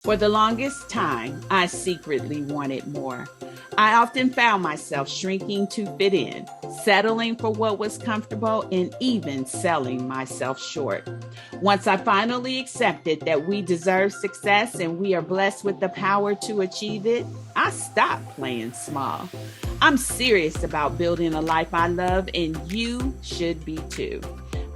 For the longest time, I secretly wanted more. I often found myself shrinking to fit in, settling for what was comfortable, and even selling myself short. Once I finally accepted that we deserve success and we are blessed with the power to achieve it, I stopped playing small. I'm serious about building a life I love, and you should be too.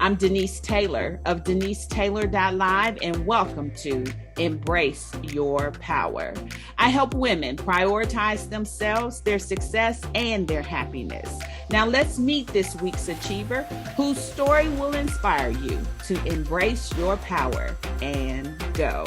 I'm Denise Taylor of DeniseTaylor.live, and welcome to Embrace Your Power. I help women prioritize themselves, their success, and their happiness. Now let's meet this week's achiever whose story will inspire you to embrace your power and go.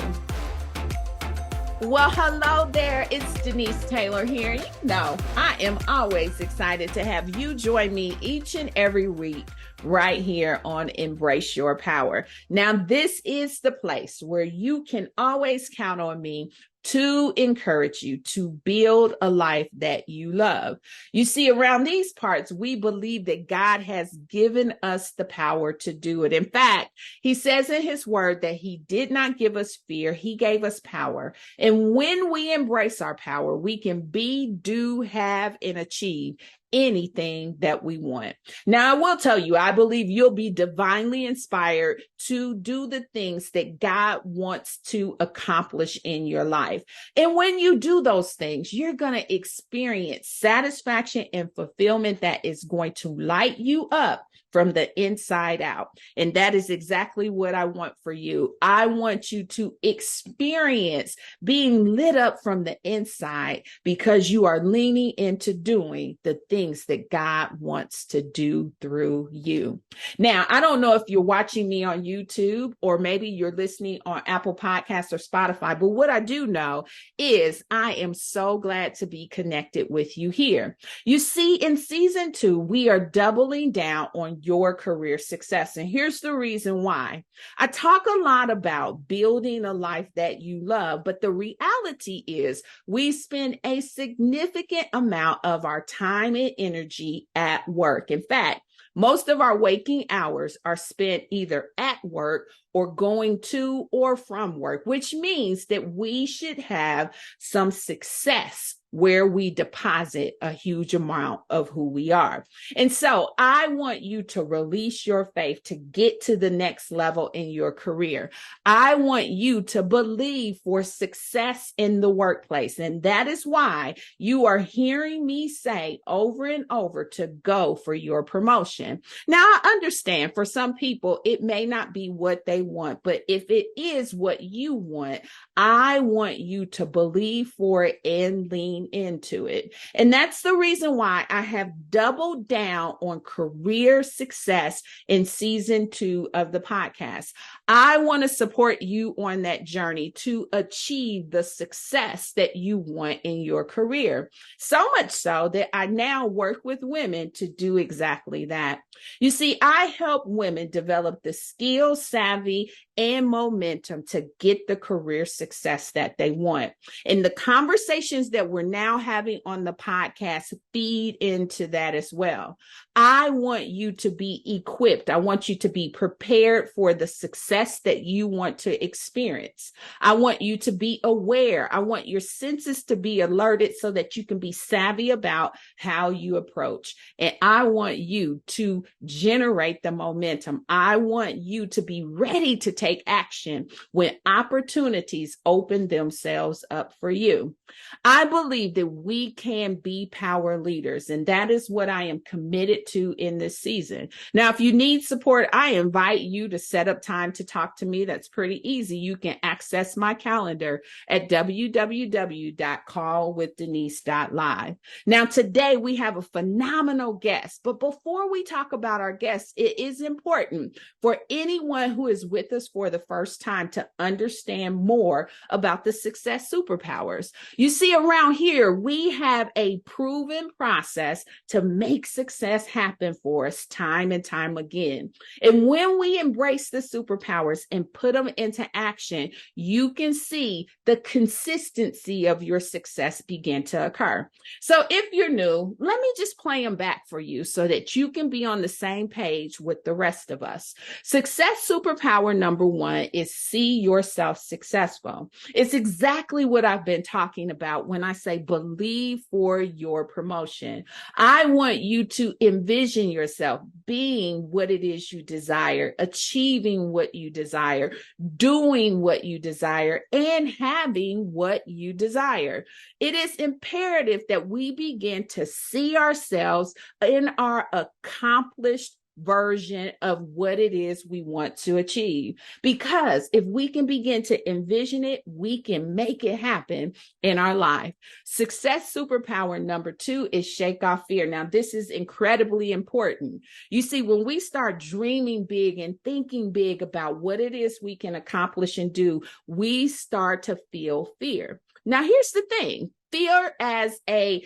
Well, hello there. It's Denise Taylor here. You know, I am always excited to have you join me each and every week right here on Embrace Your Power. Now, this is the place where you can always count on me to encourage you to build a life that you love. You see, around these parts, we believe that God has given us the power to do it. In fact, he says in his word that he did not give us fear. He gave us power. And when we embrace our power, we can be, do, have, and achieve anything that we want. Now, I will tell you, I believe you'll be divinely inspired to do the things that God wants to accomplish in your life. And when you do those things, you're going to experience satisfaction and fulfillment that is going to light you up from the inside out. And that is exactly what I want for you. I want you to experience being lit up from the inside because you are leaning into doing the things that God wants to do through you. Now, I don't know if you're watching me on YouTube or maybe you're listening on Apple Podcasts or Spotify, but what I do know is I am so glad to be connected with you here. You see, in season 2, we are doubling down on your career success. And here's the reason why. I talk a lot about building a life that you love, but the reality is we spend a significant amount of our time and energy at work. In fact, most of our waking hours are spent either at work or going to or from work, which means that we should have some success where we deposit a huge amount of who we are. And so I want you to release your faith to get to the next level in your career. I want you to believe for success in the workplace. And that is why you are hearing me say over and over to go for your promotion. Now, I understand for some people, it may not be what they want, but if it is what you want, I want you to believe for it and lean into it. And that's the reason why I have doubled down on career success in season 2 of the podcast. I want to support you on that journey to achieve the success that you want in your career. So much so that I now work with women to do exactly that. You see, I help women develop the skill, savvy, and momentum to get the career success that they want. And the conversations that we're now having on the podcast feed into that as well. I want you to be equipped. I want you to be prepared for the success that you want to experience. I want you to be aware. I want your senses to be alerted so that you can be savvy about how you approach. And I want you to generate the momentum. I want you to be ready to take action when opportunities open themselves up for you. I believe that we can be power leaders, and that is what I am committed to in this season. Now, if you need support, I invite you to set up time to talk to me. That's pretty easy. You can access my calendar at www.callwithdenise.live. Now, today we have a phenomenal guest, but before we talk about our guest, it is important for anyone who is with us for the first time to understand more about the success superpowers. You see, around here, we have a proven process to make success happen for us time and time again. And when we embrace the superpowers and put them into action, you can see the consistency of your success begin to occur. So if you're new, let me just play them back for you so that you can be on the same page with the rest of us. Success superpower number one is see yourself successful. It's exactly what I've been talking about when I say believe for your promotion. I want you to envision yourself being what it is you desire, achieving what you desire, doing what you desire, and having what you desire. It is imperative that we begin to see ourselves in our accomplished version of what it is we want to achieve. Because if we can begin to envision it, we can make it happen in our life. Success superpower number 2 is shake off fear. Now, this is incredibly important. You see, when we start dreaming big and thinking big about what it is we can accomplish and do, we start to feel fear. Now, here's the thing. Fear as a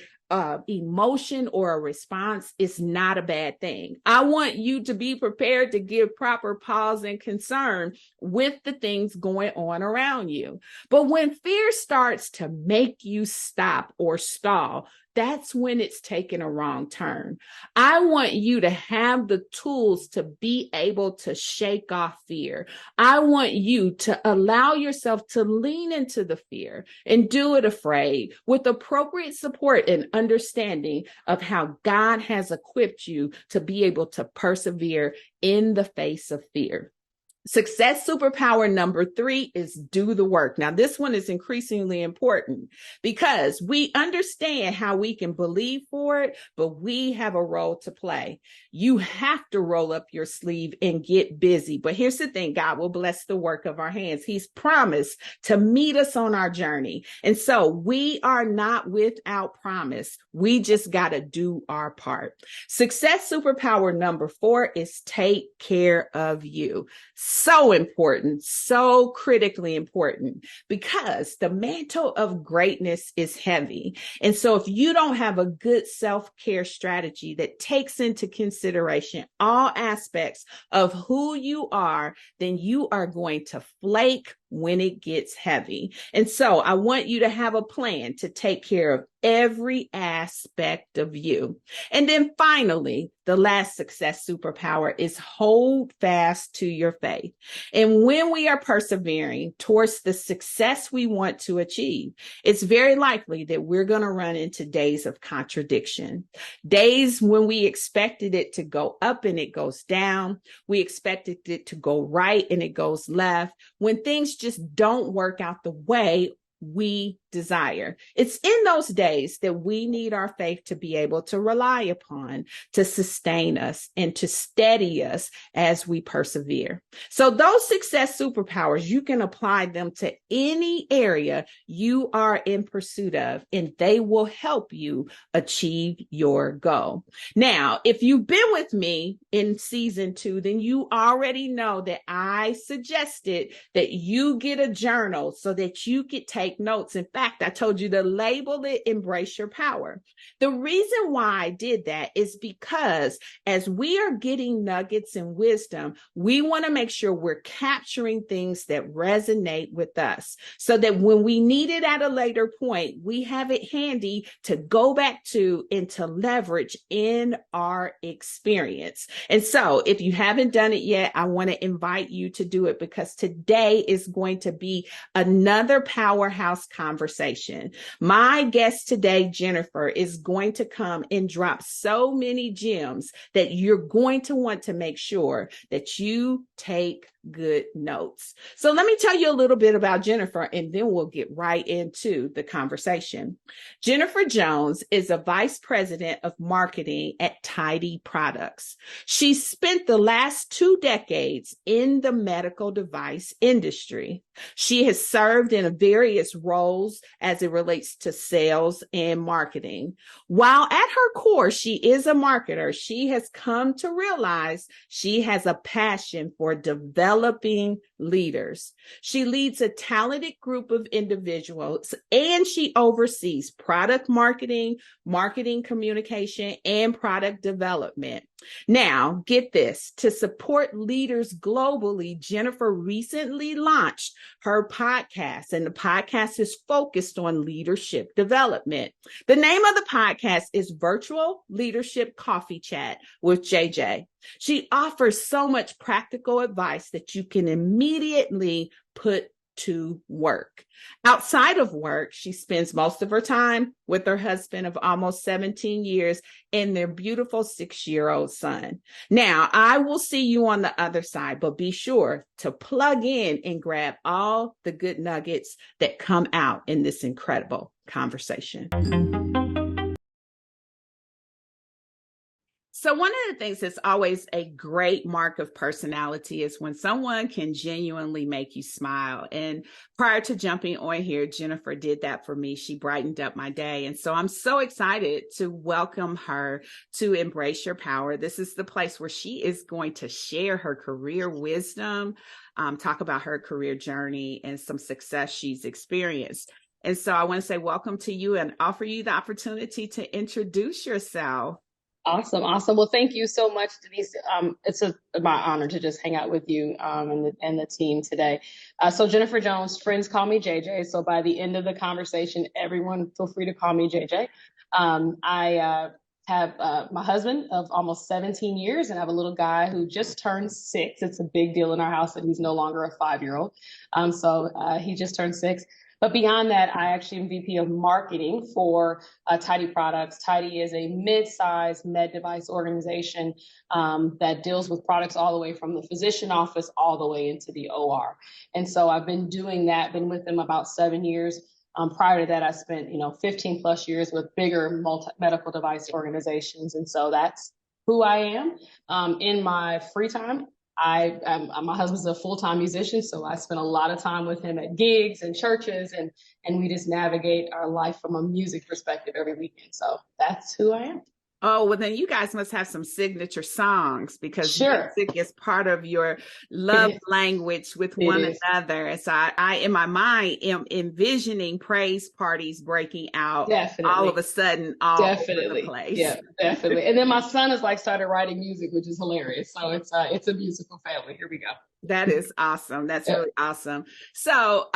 emotion or a response is not a bad thing. I want you to be prepared to give proper pause and concern with the things going on around you. But when fear starts to make you stop or stall, that's when it's taken a wrong turn. I want you to have the tools to be able to shake off fear. I want you to allow yourself to lean into the fear and do it afraid with appropriate support and understanding of how God has equipped you to be able to persevere in the face of fear. Success superpower number 3 is do the work. Now, this one is increasingly important because we understand how we can believe for it, but we have a role to play. You have to roll up your sleeve and get busy. But here's the thing, God will bless the work of our hands. He's promised to meet us on our journey. And so we are not without promise. We just got to do our part. Success superpower number 4 is take care of you. So important, so critically important, because the mantle of greatness is heavy. And so if you don't have a good self-care strategy that takes into consideration all aspects of who you are, then you are going to flake when it gets heavy. And so I want you to have a plan to take care of every aspect of you. And then finally, the last success superpower is hold fast to your faith. And when we are persevering towards the success we want to achieve, it's very likely that we're going to run into days of contradiction, days when we expected it to go up and it goes down. We expected it to go right and it goes left. When things just don't work out the way we desire. It's in those days that we need our faith to be able to rely upon, to sustain us and to steady us as we persevere. So those success superpowers, you can apply them to any area you are in pursuit of, and they will help you achieve your goal. Now, if you've been with me in season 2, then you already know that I suggested that you get a journal so that you could take notes. In fact, I told you to label it Embrace Your Power. The reason why I did that is because as we are getting nuggets and wisdom, we want to make sure we're capturing things that resonate with us so that when we need it at a later point, we have it handy to go back to and to leverage in our experience. And so if you haven't done it yet, I want to invite you to do it because today is going to be another powerhouse conversation. My guest today, Jennifer, is going to come and drop so many gems that you're going to want to make sure that you take good notes. So let me tell you a little bit about Jennifer, and then we'll get right into the conversation. Jennifer Jones is a vice president of marketing at TIDI Products. She spent the last 2 decades in the medical device industry. She has served in various roles as it relates to sales and marketing. While at her core, she is a marketer, she has come to realize she has a passion for developing leaders. She leads a talented group of individuals, and she oversees product marketing, marketing communication, and product development. Now, get this, to support leaders globally, Jennifer recently launched her podcast, and the podcast is focused on leadership development. The name of the podcast is Virtual Leadership Coffee Chat with JJ. She offers so much practical advice that you can immediately put to work. Outside of work, she spends most of her time with her husband of almost 17 years and their beautiful 6-year-old son. Now, I will see you on the other side, but be sure to plug in and grab all the good nuggets that come out in this incredible conversation. So one of the things that's always a great mark of personality is when someone can genuinely make you smile. And prior to jumping on here, Jennifer did that for me. She brightened up my day. And so I'm so excited to welcome her to Embrace Your Power. This is the place where she is going to share her career wisdom, talk about her career journey and some success she's experienced. And so I want to say welcome to you and offer you the opportunity to introduce yourself. Awesome. Well, thank you so much, Denise. It's my honor to just hang out with you and the team today. So Jennifer Jones, friends call me JJ. So by the end of the conversation, everyone feel free to call me JJ. I have my husband of almost 17 years and I have a little guy who just turned 6. It's a big deal in our house that he's no longer a 5-year-old. So he just turned 6. But beyond that, I actually am VP of marketing for TIDI Products. TIDI is a mid-sized med device organization that deals with products all the way from the physician office all the way into the OR. And so I've been doing that, been with them about 7 years. Prior to that, I spent 15 plus years with bigger medical device organizations. And so that's who I am. In my free time, my husband's a full-time musician, so I spend a lot of time with him at gigs and churches, and we just navigate our life from a music perspective every weekend. So that's who I am. Oh, well, then you guys must have some signature songs because Sure. music is part of your love language with one another. And so I, in my mind, am envisioning praise parties breaking out all of a sudden all over the place. Yeah, definitely. And then my son has started writing music, which is hilarious. So it's a musical family. Here we go. That is awesome. That's really awesome. So,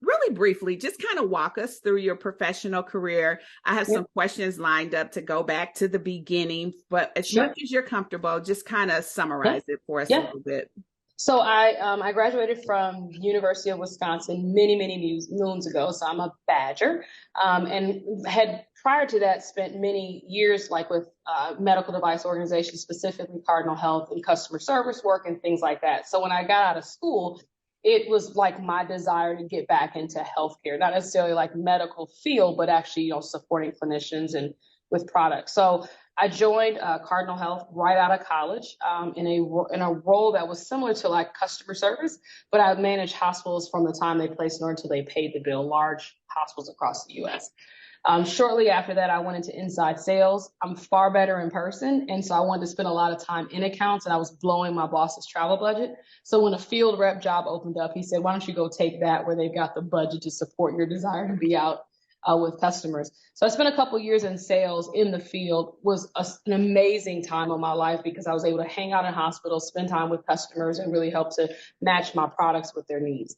really briefly, just kind of walk us through your professional career. I have some questions lined up to go back to the beginning, but as much as you're comfortable, just kind of summarize it for us a little bit. So I graduated from University of Wisconsin many moons ago. So I'm a Badger, and had prior to that spent many years with medical device organizations, specifically Cardinal Health and customer service work and things like that. So when I got out of school, it was my desire to get back into healthcare, not necessarily medical field, but actually, supporting clinicians and with products. So I joined Cardinal Health right out of college in a role that was similar to customer service, but I managed hospitals from the time they placed an order until they paid the bill, large hospitals across the U.S. Shortly after that, I went into inside sales. I'm far better in person. And so I wanted to spend a lot of time in accounts, and I was blowing my boss's travel budget. So when a field rep job opened up, he said, why don't you go take that where they've got the budget to support your desire to be out with customers. So I spent a couple years in sales in the field. Was an amazing time of my life because I was able to hang out in hospitals, spend time with customers, and really help to match my products with their needs.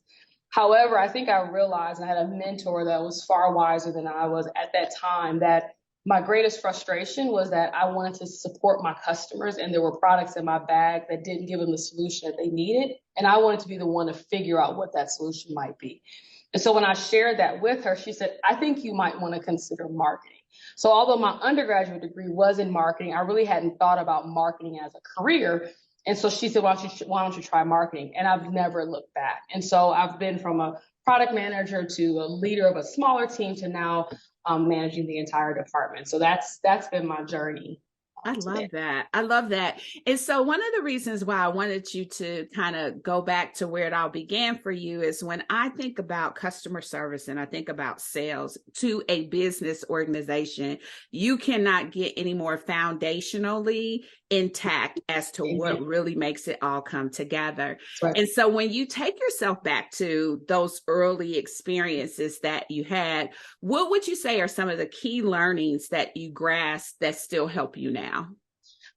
However, I think I realized I had a mentor that was far wiser than I was at that time, that my greatest frustration was that I wanted to support my customers and there were products in my bag that didn't give them the solution that they needed. And I wanted to be the one to figure out what that solution might be. And so when I shared that with her, she said, I think you might want to consider marketing. So although my undergraduate degree was in marketing, I really hadn't thought about marketing as a career. And so she said, why don't you try marketing? And I've never looked back. And so I've been from a product manager to a leader of a smaller team to now managing the entire department. So that's been my journey. I love that. I love that. And so one of the reasons why I wanted you to kind of go back to where it all began for you is when I think about customer service and I think about sales to a business organization, you cannot get any more foundationally intact as to what really makes it all come together. Right. And so when you take yourself back to those early experiences that you had, what would you say are some of the key learnings that you grasped that still help you now?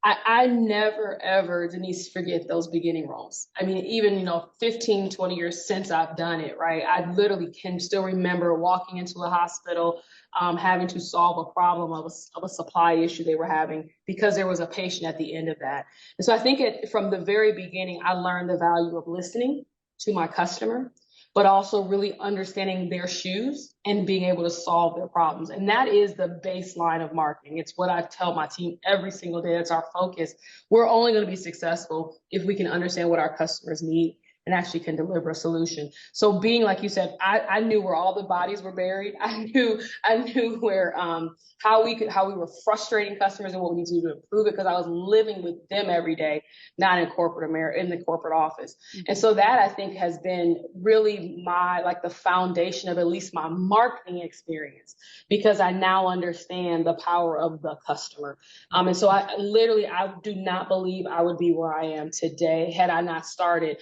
I never, ever, Denise, forget those beginning roles. I mean, even, 15, 20 years since I've done it, right? I literally can still remember walking into a hospital, having to solve a problem of a supply issue they were having because there was a patient at the end of that. And so I think from the very beginning, I learned the value of listening to my customer, but also really understanding their shoes and being able to solve their problems. And that is the baseline of marketing. It's what I tell my team every single day. That's our focus. We're only going to be successful if we can understand what our customers need and actually can deliver a solution. So being, like you said, I knew where all the bodies were buried. I knew where how we were frustrating customers and what we need to do to improve it, because I was living with them every day, not in corporate America, in the corporate office. And so that, I think, has been really the foundation of at least my marketing experience, because I now understand the power of the customer. And so I do not believe I would be where I am today had I not started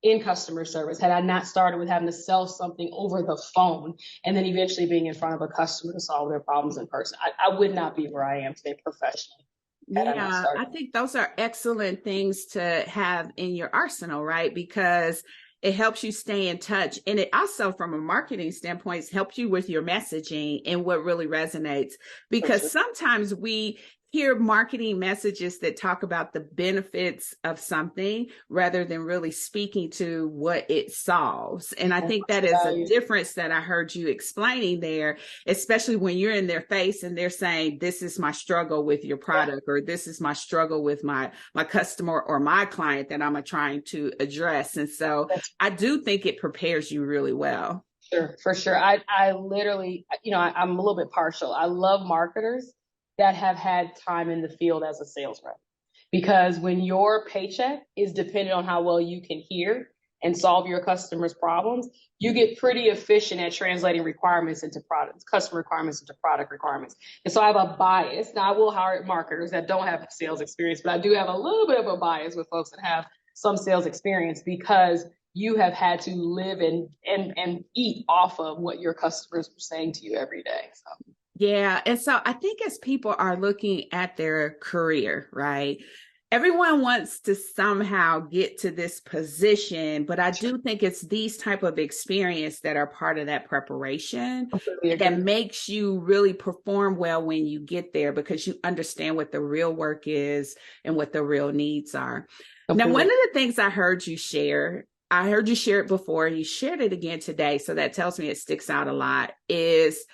in customer service, had I not started with having to sell something over the phone and then eventually being in front of a customer to solve their problems in person. I would not be where I am today professionally. Yeah, I think those are excellent things to have in your arsenal, right? Because it helps you stay in touch. And it also, from a marketing standpoint, helps you with your messaging and what really resonates. Because sometimes we hear marketing messages that talk about the benefits of something rather than really speaking to what it solves. And I think that is a difference that I heard you explaining there, especially when you're in their face and they're saying, this is my struggle with your product, or this is my struggle with my customer or my client that I'm trying to address. And so I do think it prepares you really well. Sure, for sure. I literally, I'm a little bit partial. I love marketers that have had time in the field as a sales rep, because when your paycheck is dependent on how well you can hear and solve your customers' problems, you get pretty efficient at translating requirements into products, customer requirements into product requirements. And so I have a bias. Now, I will hire marketers that don't have sales experience, but I do have a little bit of a bias with folks that have some sales experience, because you have had to live and eat off of what your customers are saying to you every day. So. Yeah. And so I think as people are looking at their career, right, everyone wants to somehow get to this position, but I do think it's these type of experience that are part of that preparation that makes you really perform well when you get there, because you understand what the real work is and what the real needs are. Now, one of the things I heard you share it before, you shared it again today, so that tells me it sticks out a lot, is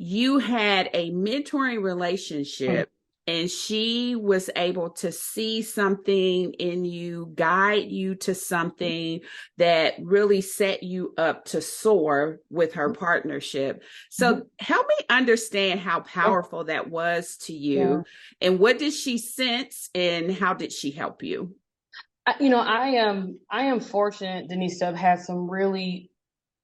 you had a mentoring relationship and she was able to see something in you, guide you to something that really set you up to soar with her partnership. So help me understand how powerful that was to you, and what did she sense and how did she help you? I am fortunate, Denise, to have had some really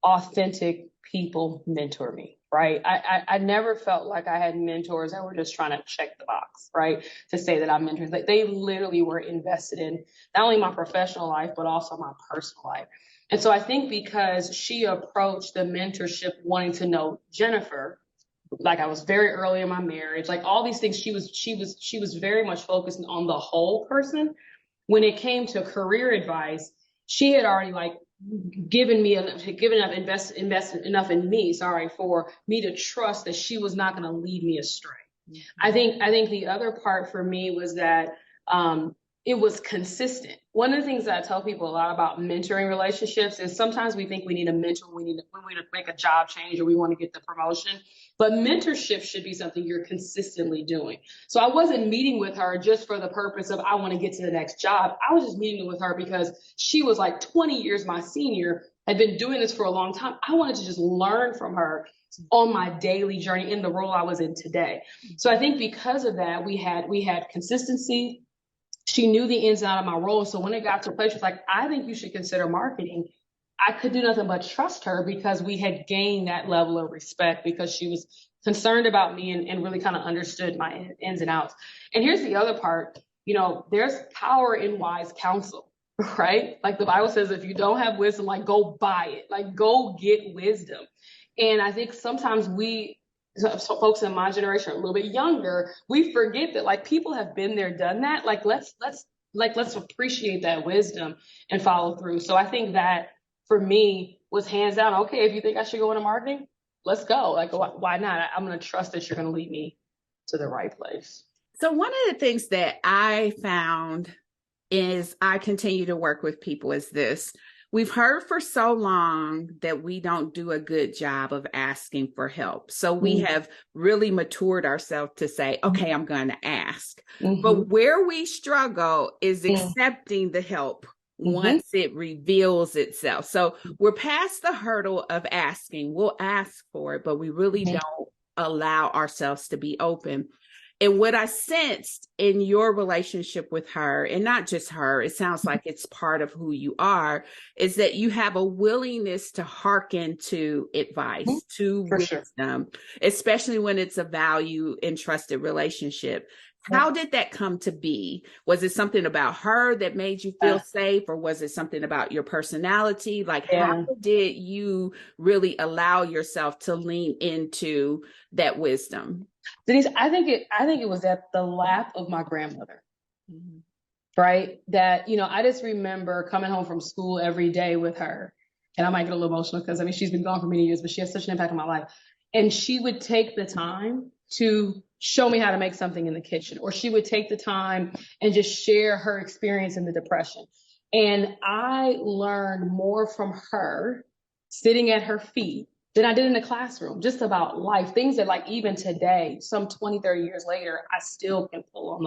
authentic people mentor me, right? I never felt like I had mentors that were just trying to check the box, right? To say that I'm mentors. Like, they literally were invested in not only my professional life, but also my personal life. And so I think because she approached the mentorship wanting to know Jennifer, like I was very early in my marriage, like all these things, she was very much focused on the whole person. When it came to career advice, she had already invested enough in me, for me to trust that she was not going to lead me astray. I think the other part for me was that it was consistent. One of the things that I tell people a lot about mentoring relationships is sometimes we think we need a mentor when we need to make a job change or we want to get the promotion. But mentorship should be something you're consistently doing. So I wasn't meeting with her just for the purpose of I want to get to the next job. I was just meeting with her because she was like 20 years my senior, had been doing this for a long time. I wanted to just learn from her on my daily journey in the role I was in today. So I think because of that, we had consistency. She knew the ins and outs of my role. So when it got to a place, she was like, I think you should consider marketing. I could do nothing but trust her because we had gained that level of respect, because she was concerned about me and really kind of understood my ins and outs. And here's the other part, there's power in wise counsel, right? Like the Bible says, if you don't have wisdom, like go buy it, like go get wisdom. And I think sometimes we so folks in my generation are a little bit younger, we forget that like people have been there, done that. Like let's appreciate that wisdom and follow through. So I think that for me was hands down, okay, if you think I should go into marketing, let's go. Like why not? I'm going to trust that you're going to lead me to the right place. So one of the things that I found is I continue to work with people is this. We've heard for so long that we don't do a good job of asking for help. So we have really matured ourselves to say, okay, I'm going to ask. But where we struggle is accepting the help once it reveals itself. So we're past the hurdle of asking. We'll ask for it, but we really don't allow ourselves to be open. And what I sensed in your relationship with her, and not just her, it sounds like it's part of who you are, is that you have a willingness to hearken to advice, to wisdom, especially when it's a value and trusted relationship. How did that come to be? Was it something about her that made you feel safe, or was it something about your personality? Like, how did you really allow yourself to lean into that wisdom? Denise, I think it was at the lap of my grandmother, right? That, I just remember coming home from school every day with her, and I might get a little emotional because, I mean, she's been gone for many years, but she has such an impact on my life. And she would take the time to show me how to make something in the kitchen, or she would take the time and just share her experience in the Depression. And I learned more from her sitting at her feet than I did in the classroom, just about life, things that like even today, some 20, 30 years later, I still can pull on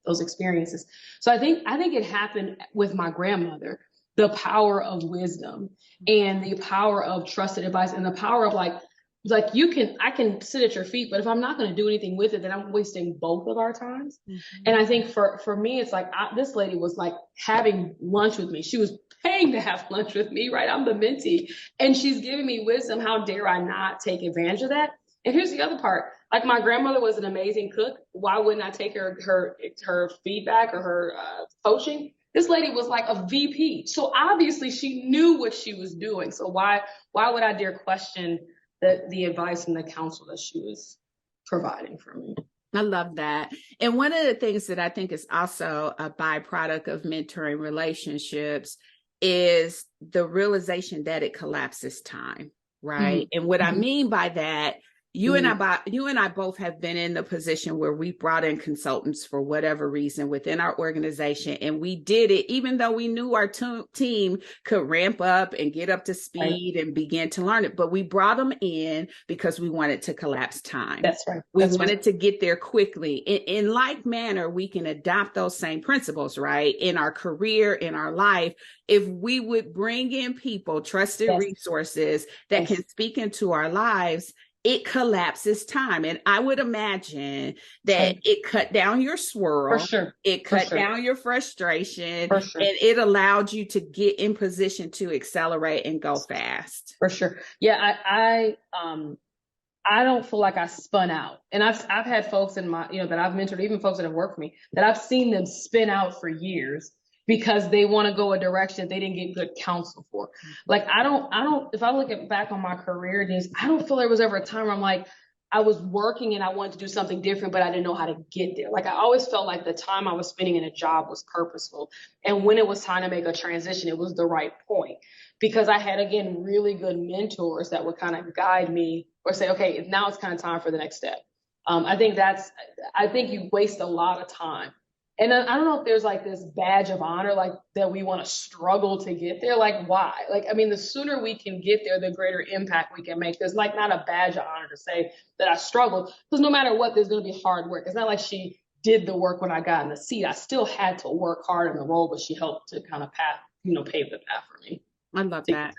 those experiences. So I think it happened with my grandmother, the power of wisdom and the power of trusted advice and the power of like I can sit at your feet, but if I'm not going to do anything with it, then I'm wasting both of our times. And I think for me, it's like this lady was like having lunch with me. She was paying to have lunch with me, right? I'm the mentee, and she's giving me wisdom. How dare I not take advantage of that? And here's the other part. Like, my grandmother was an amazing cook. Why wouldn't I take her feedback or her coaching? This lady was like a VP. So obviously she knew what she was doing. So why would I dare question the advice and the counsel that she was providing for me? I love that. And one of the things that I think is also a byproduct of mentoring relationships is the realization that it collapses time, right? And what I mean by that, you and I both have been in the position where we brought in consultants for whatever reason within our organization, and we did it even though we knew our team could ramp up and get up to speed and begin to learn it. But we brought them in because we wanted to collapse time. That's right. We wanted to get there quickly. In like manner, we can adopt those same principles, right? In our career, in our life, if we would bring in people, trusted resources that can speak into our lives, it collapses time. And I would imagine that it cut down your swirl. For sure. It cut down your frustration. For sure. And it allowed you to get in position to accelerate and go fast. For sure. Yeah, I don't feel like I spun out. And I've had folks in my, that I've mentored, even folks that have worked for me, that I've seen them spin out for years because they want to go a direction they didn't get good counsel for. Like, I don't, if I look back on my career, I don't feel there was ever a time where I'm like, I was working and I wanted to do something different, but I didn't know how to get there. Like, I always felt like the time I was spending in a job was purposeful. And when it was time to make a transition, it was the right point, because I had, again, really good mentors that would kind of guide me or say, okay, now it's kind of time for the next step. I think you waste a lot of time. And I don't know if there's like this badge of honor, like that we want to struggle to get there. Like, why? Like, I mean, the sooner we can get there, the greater impact we can make. There's like not a badge of honor to say that I struggled, because no matter what, there's going to be hard work. It's not like she did the work when I got in the seat. I still had to work hard in the role, but she helped to kind of pave the path for me. I love that.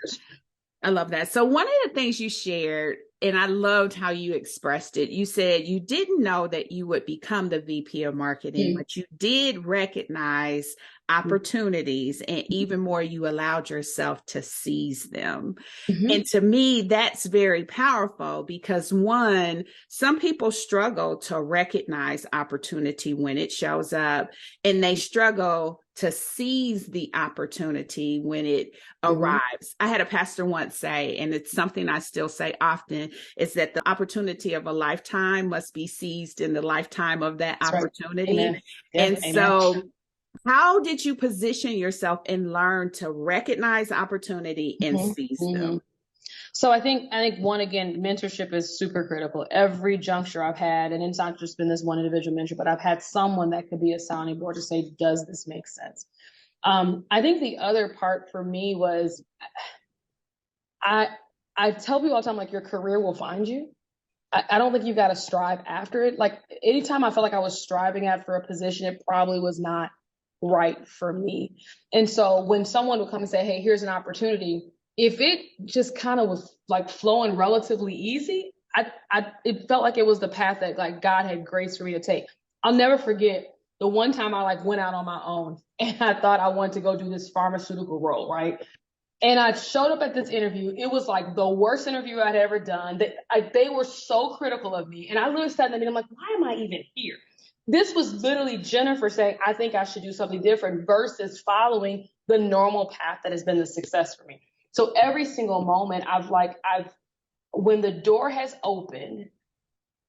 I love that. So one of the things you shared, and I loved how you expressed it, you said you didn't know that you would become the VP of marketing, but you did recognize opportunities, and even more, you allowed yourself to seize them. Mm-hmm. And to me, that's very powerful because one, some people struggle to recognize opportunity when it shows up, and they struggle to seize the opportunity when it arrives. I had a pastor once say, and it's something I still say often, is that the opportunity of a lifetime must be seized in the lifetime of that That's opportunity. Right. Amen. Yeah, And amen. so how did you position yourself and learn to recognize opportunity and seize them? So I think one, again, mentorship is super critical. Every juncture I've had, and it's not just been this one individual mentor, but I've had someone that could be a sounding board to say, does this make sense? I think the other part for me was I tell people all the time, like, your career will find you. I don't think you got to strive after it. Like, anytime I felt like I was striving after a position, it probably was not right for me. And so when someone would come and say, hey, here's an opportunity, if it just kind of was like flowing relatively easy, it felt like it was the path that like God had grace for me to take. I'll never forget the one time I like went out on my own and I thought I wanted to go do this pharmaceutical role, right? And I showed up at this interview. It was like the worst interview I'd ever done. They were so critical of me. And I literally sat there and I'm like, why am I even here? This was literally Jennifer saying, I think I should do something different versus following the normal path that has been the success for me. So every single moment when the door has opened,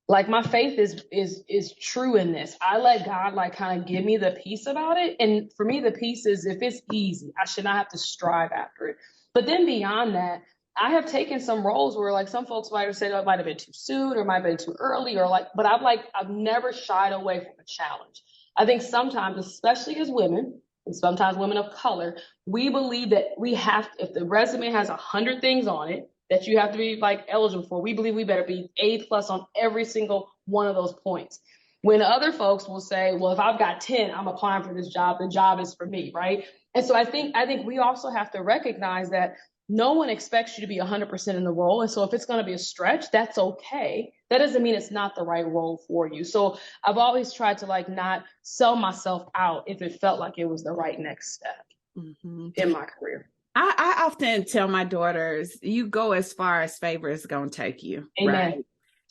like, my faith is true in this. I let God like kind of give me the peace about it. And for me, the peace is, if it's easy, I should not have to strive after it. But then beyond that, I have taken some roles where like some folks might have said, oh, it might have been too soon or might have been too early, or like, but I've never shied away from a challenge. I think sometimes, especially as women, and sometimes women of color, we believe that we have, if the resume has 100 things on it that you have to be like eligible for, we believe we better be A+ on every single one of those points. When other folks will say, well, if I've got 10, I'm applying for this job, the job is for me, right? And so I think we also have to recognize that no one expects you to be 100% in the role. And so if it's going to be a stretch, that's okay. That doesn't mean it's not the right role for you. So I've always tried to like not sell myself out if it felt like it was the right next step in my career. I often tell my daughters, you go as far as favor is going to take you. Amen. Right?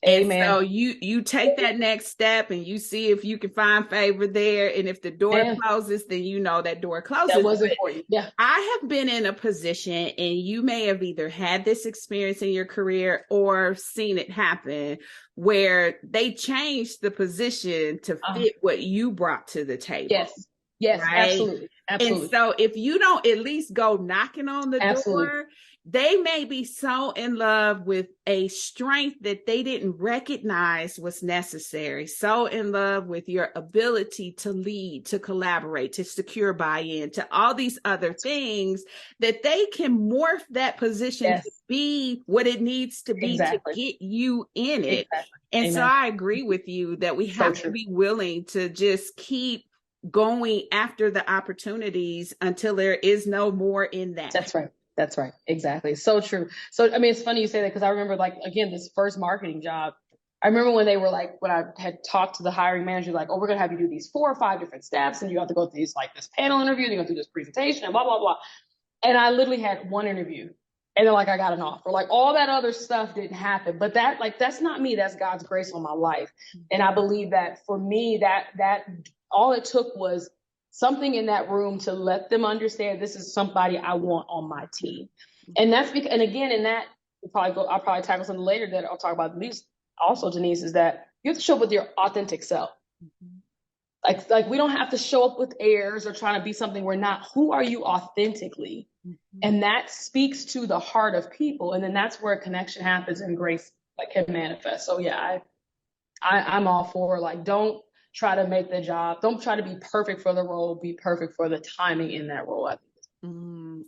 Amen. And so you take that next step and you see if you can find favor there. And if the door closes, then you know that door closes. That wasn't for you. Yeah. I have been in a position, and you may have either had this experience in your career or seen it happen, where they changed the position to fit what you brought to the table. Yes, right? Absolutely. And so if you don't at least go knocking on the door, they may be so in love with a strength that they didn't recognize was necessary, so in love with your ability to lead, to collaborate, to secure buy-in, to all these other things, that they can morph that position to be what it needs to be to get you in it. And so I agree with you that we have to be willing to just keep going after the opportunities until there is no more in that. That's right. Exactly. So true. So, I mean, it's funny you say that, because I remember, like, again, this first marketing job, I remember when they were like, when I had talked to the hiring manager, like, oh, we're going to have you do these 4 or 5 different steps, and you have to go through these, like, this panel interview, and you go through this presentation, and blah, blah, blah. And I literally had one interview, and then, like, I got an offer. Like, all that other stuff didn't happen. But that, like, that's not me. That's God's grace on my life. And I believe that for me, that all it took was something in that room to let them understand this is somebody I want on my team. And that's because, and again, in that, I'll probably tackle something later that I'll talk about Denise, is that you have to show up with your authentic self. Like we don't have to show up with airs or trying to be something we're not. Who are you authentically? And that speaks to the heart of people. And then that's where a connection happens and grace like can manifest. So yeah, I'm all for, like, don't try to make the job. Don't try to be perfect for the role. Be perfect for the timing in that role.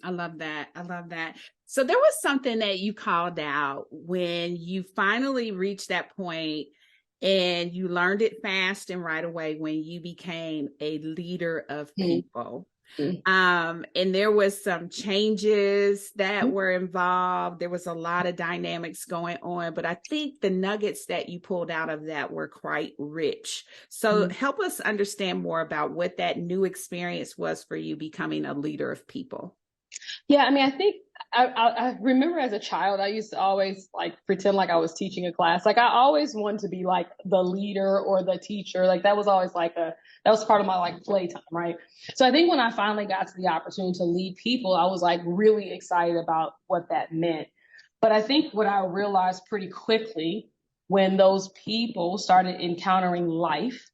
I love that. I love that. So there was something that you called out when you finally reached that point, and you learned it fast and right away when you became a leader of people. And there was some changes that were involved. There was a lot of dynamics going on, but I think the nuggets that you pulled out of that were quite rich. So help us understand more about what that new experience was for you becoming a leader of people. Yeah, I mean, I think I remember as a child, I used to always like pretend like I was teaching a class. Like I always wanted to be like the leader or the teacher. Like that was always like that was part of my like playtime, right? So I think when I finally got to the opportunity to lead people, I was like really excited about what that meant. But I think what I realized pretty quickly when those people started encountering life,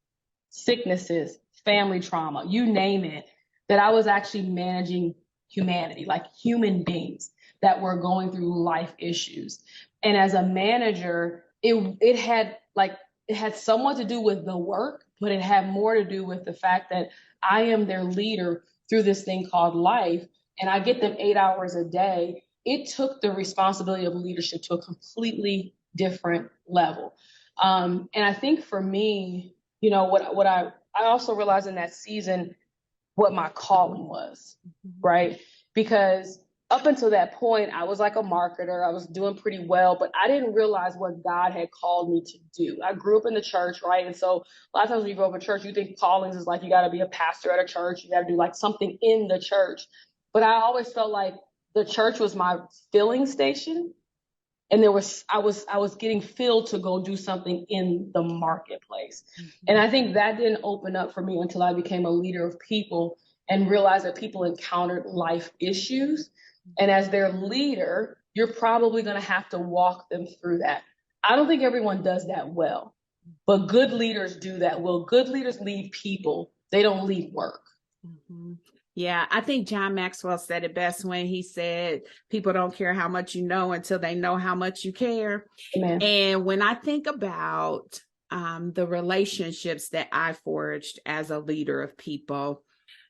sicknesses, family trauma, you name it, that I was actually managing humanity, like human beings that were going through life issues. And as a manager, it had somewhat to do with the work, but it had more to do with the fact that I am their leader through this thing called life, and I get them 8 hours a day. It took the responsibility of leadership to a completely different level. And I think for me, what I also realized in that season what my calling was, right? Because up until that point, I was like a marketer. I was doing pretty well, but I didn't realize what God had called me to do. I grew up in the church, right? And so a lot of times when you grow up in church, you think callings is like you got to be a pastor at a church. You got to do like something in the church. But I always felt like the church was my filling station. And I was getting filled to go do something in the marketplace. And I think that didn't open up for me until I became a leader of people and realized that people encountered life issues. And as their leader, you're probably going to have to walk them through that. I don't think everyone does that well, but good leaders do that well. Good leaders lead people. They don't lead work. Mm-hmm. Yeah, I think John Maxwell said it best when he said, people don't care how much you know until they know how much you care. Amen. And when I think about the relationships that I forged as a leader of people,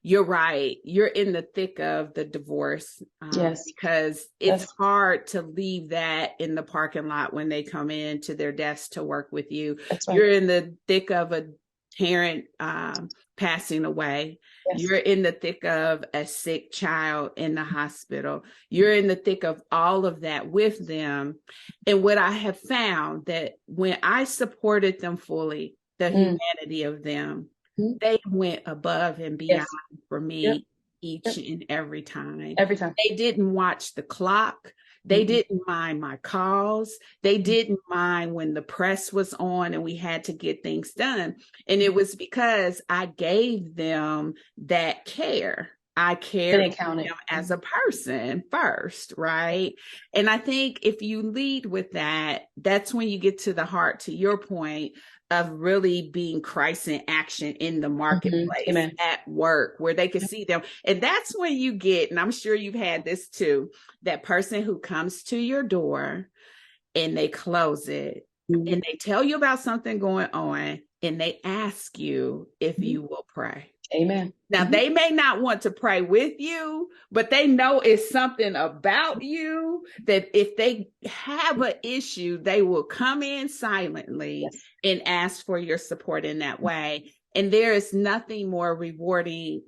you're right. You're in the thick of the divorce yes. because it's hard to leave that in the parking lot when they come in to their desk to work with you. That's right. You're in the thick of a parent passing away. Yes. You're in the thick of a sick child in the hospital. You're in the thick of all of that with them. And what I have found that when I supported them fully, the humanity of them, they went above and beyond for me each and every time. Every time. They didn't watch the clock. They didn't mind my calls. They didn't mind when the press was on and we had to get things done. And it was because I gave them that care. I cared for them as a person first, right? And I think if you lead with that, that's when you get to the heart, to your point, of really being Christ in action in the marketplace, at work, where they can see them. And that's when you get, and I'm sure you've had this too, that person who comes to your door and they close it and they tell you about something going on and they ask you if you will pray. Amen. Now, they may not want to pray with you, but they know it's something about you that if they have an issue, they will come in silently and ask for your support in that way. And there is nothing more rewarding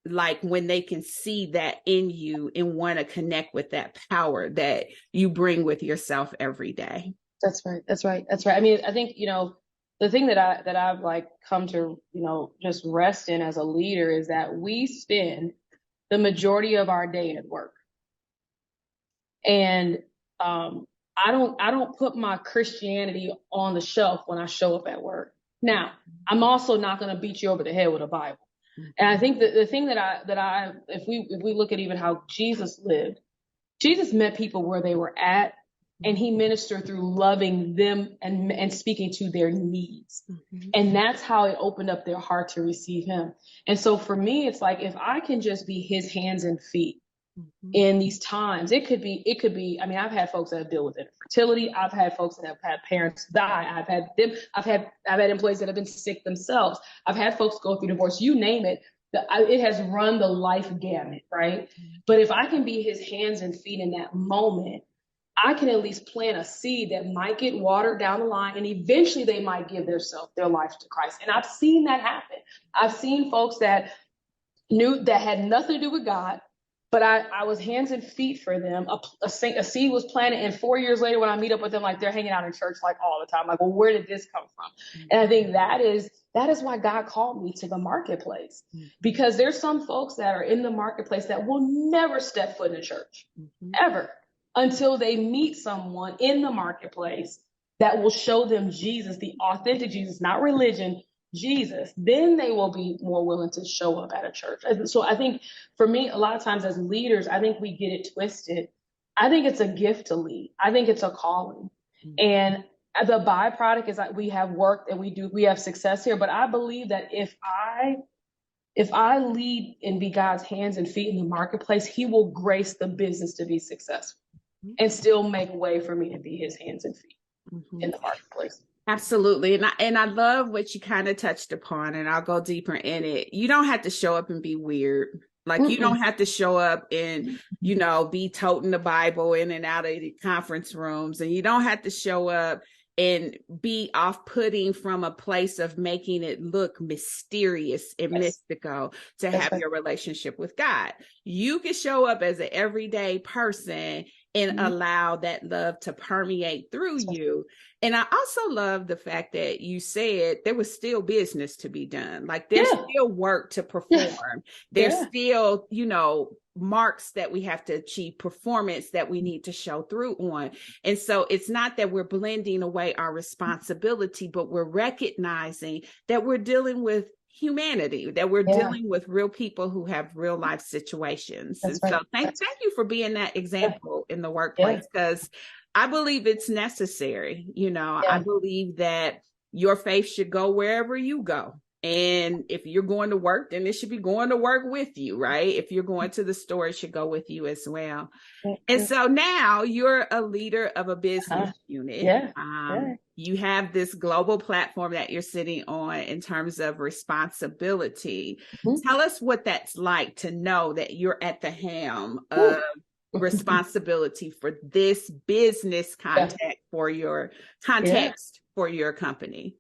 like when they can see that in you and want to connect with that power that you bring with yourself every day. That's right. That's right. That's right. I mean, I think, the thing that I've like come to, just rest in as a leader is that we spend the majority of our day at work. And I don't put my Christianity on the shelf when I show up at work. Now, I'm also not going to beat you over the head with a Bible. And I think that the thing if we look at even how Jesus lived, Jesus met people where they were at, and he ministered through loving them and speaking to their needs. And that's how it opened up their heart to receive him. And so for me, it's like, if I can just be his hands and feet in these times, it could be, I mean, I've had folks that have dealt with infertility. I've had folks that have had parents die. I've had employees that have been sick themselves. I've had folks go through divorce, you name it. It has run the life gamut, right? But if I can be his hands and feet in that moment, I can at least plant a seed that might get watered down the line, and eventually they might give their life to Christ. And I've seen that happen. I've seen folks that knew that had nothing to do with God, but I was hands and feet for them. A seed was planted, and 4 years later, when I meet up with them, like they're hanging out in church like all the time. Like, well, where did this come from? And I think that is why God called me to the marketplace, because there's some folks that are in the marketplace that will never step foot in a church ever until they meet someone in the marketplace that will show them Jesus, the authentic Jesus, not religion, Jesus. Then they will be more willing to show up at a church. So I think for me, a lot of times as leaders, I think we get it twisted. I think it's a gift to lead. I think it's a calling. And the byproduct is that we have work and we have success here. But I believe that if I lead and be God's hands and feet in the marketplace, he will grace the business to be successful and still make way for me to be his hands and feet in the marketplace. Absolutely. And I love what you kind of touched upon, and I'll go deeper in it. You don't have to show up and be weird. Like you don't have to show up and, be toting the Bible in and out of the conference rooms, and you don't have to show up and be off-putting from a place of making it look mysterious and mystical to have your relationship with God. You can show up as an everyday person and allow that love to permeate through you. And I also love the fact that you said there was still business to be done. Like there's still work to perform. There's still, marks that we have to achieve, performance that we need to show through on. And so it's not that we're blending away our responsibility, but we're recognizing that we're dealing with humanity, that we're dealing with real people who have real life situations. That's and so thank you for being that example in the workplace, because I believe it's necessary. I believe that your faith should go wherever you go. And if you're going to work, then it should be going to work with you, right? If you're going to the store, it should go with you as well. And so now you're a leader of a business unit. You have this global platform that you're sitting on in terms of responsibility. Tell us what that's like to know that you're at the helm of responsibility for this business context for your company.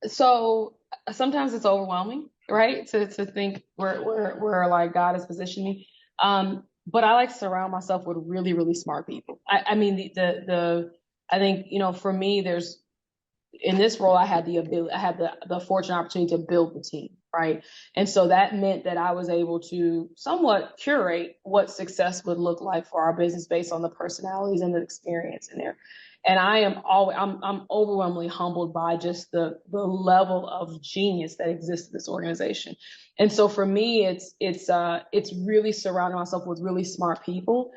So sometimes it's overwhelming, right? To think where like God has positioned me. But I like to surround myself with really, really smart people. I mean, I think, for me, in this role, I had the fortunate opportunity to build the team, right? And so that meant that I was able to somewhat curate what success would look like for our business based on the personalities and the experience in there. And I'm overwhelmingly humbled by just the level of genius that exists in this organization. And so for me, it's really surrounding myself with really smart people.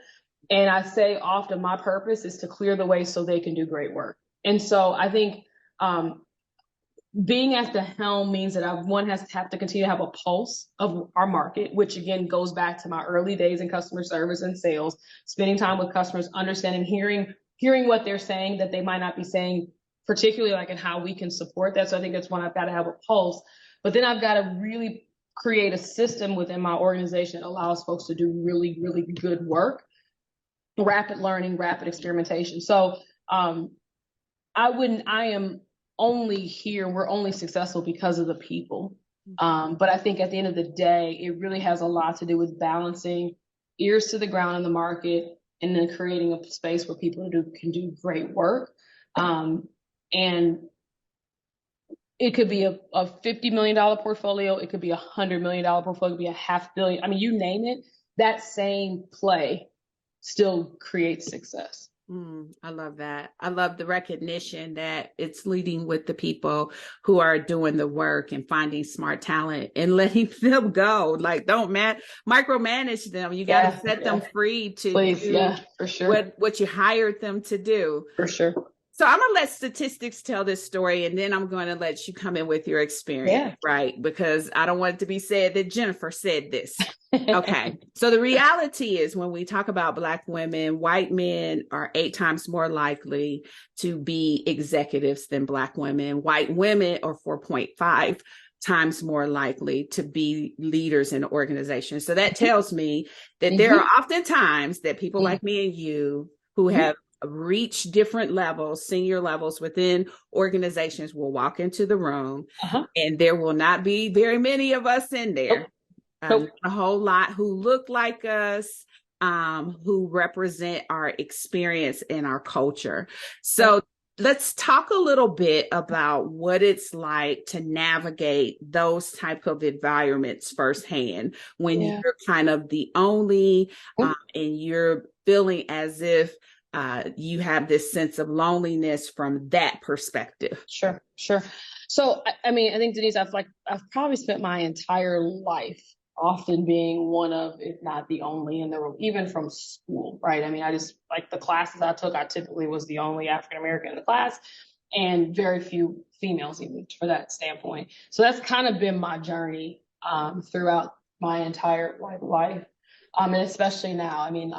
And I say often my purpose is to clear the way so they can do great work. And so I think being at the helm means that one has to continue to have a pulse of our market, which again goes back to my early days in customer service and sales, spending time with customers, understanding, hearing what they're saying that they might not be saying, particularly like in how we can support that. So I think that's one, I've got to have a pulse, but then I've got to really create a system within my organization that allows folks to do really, really good work, rapid learning, rapid experimentation. So we're only successful because of the people. But I think at the end of the day, it really has a lot to do with balancing ears to the ground in the market and then creating a space where people can do great work. And it could be a $50 million portfolio. It could be $100 million portfolio. It could be $500 million. I mean, you name it, that same play still creates success. I love that. I love the recognition that it's leading with the people who are doing the work and finding smart talent and letting them go. Like, don't micromanage them. You got to set them free to do for sure. what you hired them to do. For sure. So I'm going to let statistics tell this story, and then I'm going to let you come in with your experience, right? Because I don't want it to be said that Jennifer said this. Okay. So the reality is when we talk about Black women, white men are 8 times more likely to be executives than Black women. White women are 4.5 times more likely to be leaders in organizations. So that tells me that there are often times that people like me and you who have reach different levels, senior levels within organizations will walk into the room and there will not be very many of us in there. Nope. not a whole lot who look like us, who represent our experience and our culture. So let's talk a little bit about what it's like to navigate those type of environments firsthand when you're kind of the only, and you're feeling as if you have this sense of loneliness from that perspective. Sure. So, I mean, I think, Denise, I've probably spent my entire life often being one of, if not the only in the room, even from school, right? I mean, I just, like, the classes I took, I typically was the only African-American in the class, and very few females even for that standpoint. So that's kind of been my journey throughout my entire life. And especially now, I mean,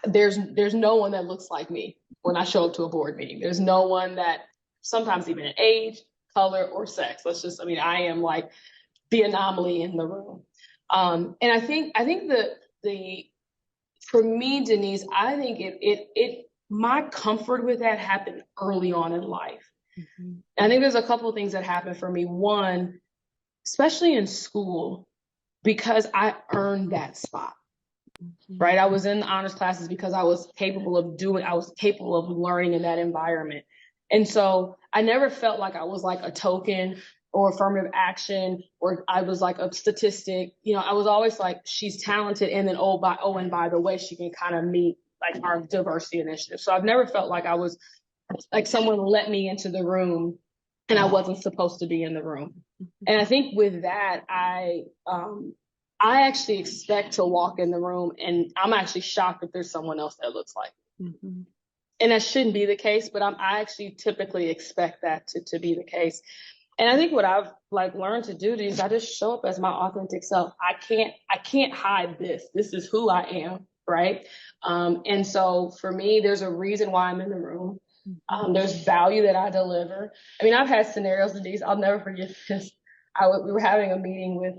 there's no one that looks like me when I show up to a board meeting. There's no one that, sometimes even in age, color, or sex. I am like the anomaly in the room. And I think for me, Denise, I think my comfort with that happened early on in life. Mm-hmm. I think there's a couple of things that happened for me. One, especially in school, because I earned that spot. Mm-hmm. Right? I was in the honors classes because I was capable of learning in that environment. And so I never felt like I was like a token or affirmative action, or I was like a statistic. I was always like, she's talented, and then and by the way, she can kind of meet like our diversity initiative. So I've never felt like I was like someone let me into the room and I wasn't supposed to be in the room. And I think with that, I actually expect to walk in the room and I'm actually shocked if there's someone else that looks like me. Mm-hmm. And that shouldn't be the case, but I actually typically expect that to be the case. And I think what I've learned to do is I just show up as my authentic self. I can't hide this. This is who I am, right? And so for me, there's a reason why I'm in the room. There's value that I deliver. I mean, I've had scenarios of these. I'll never forget this. We were having a meeting with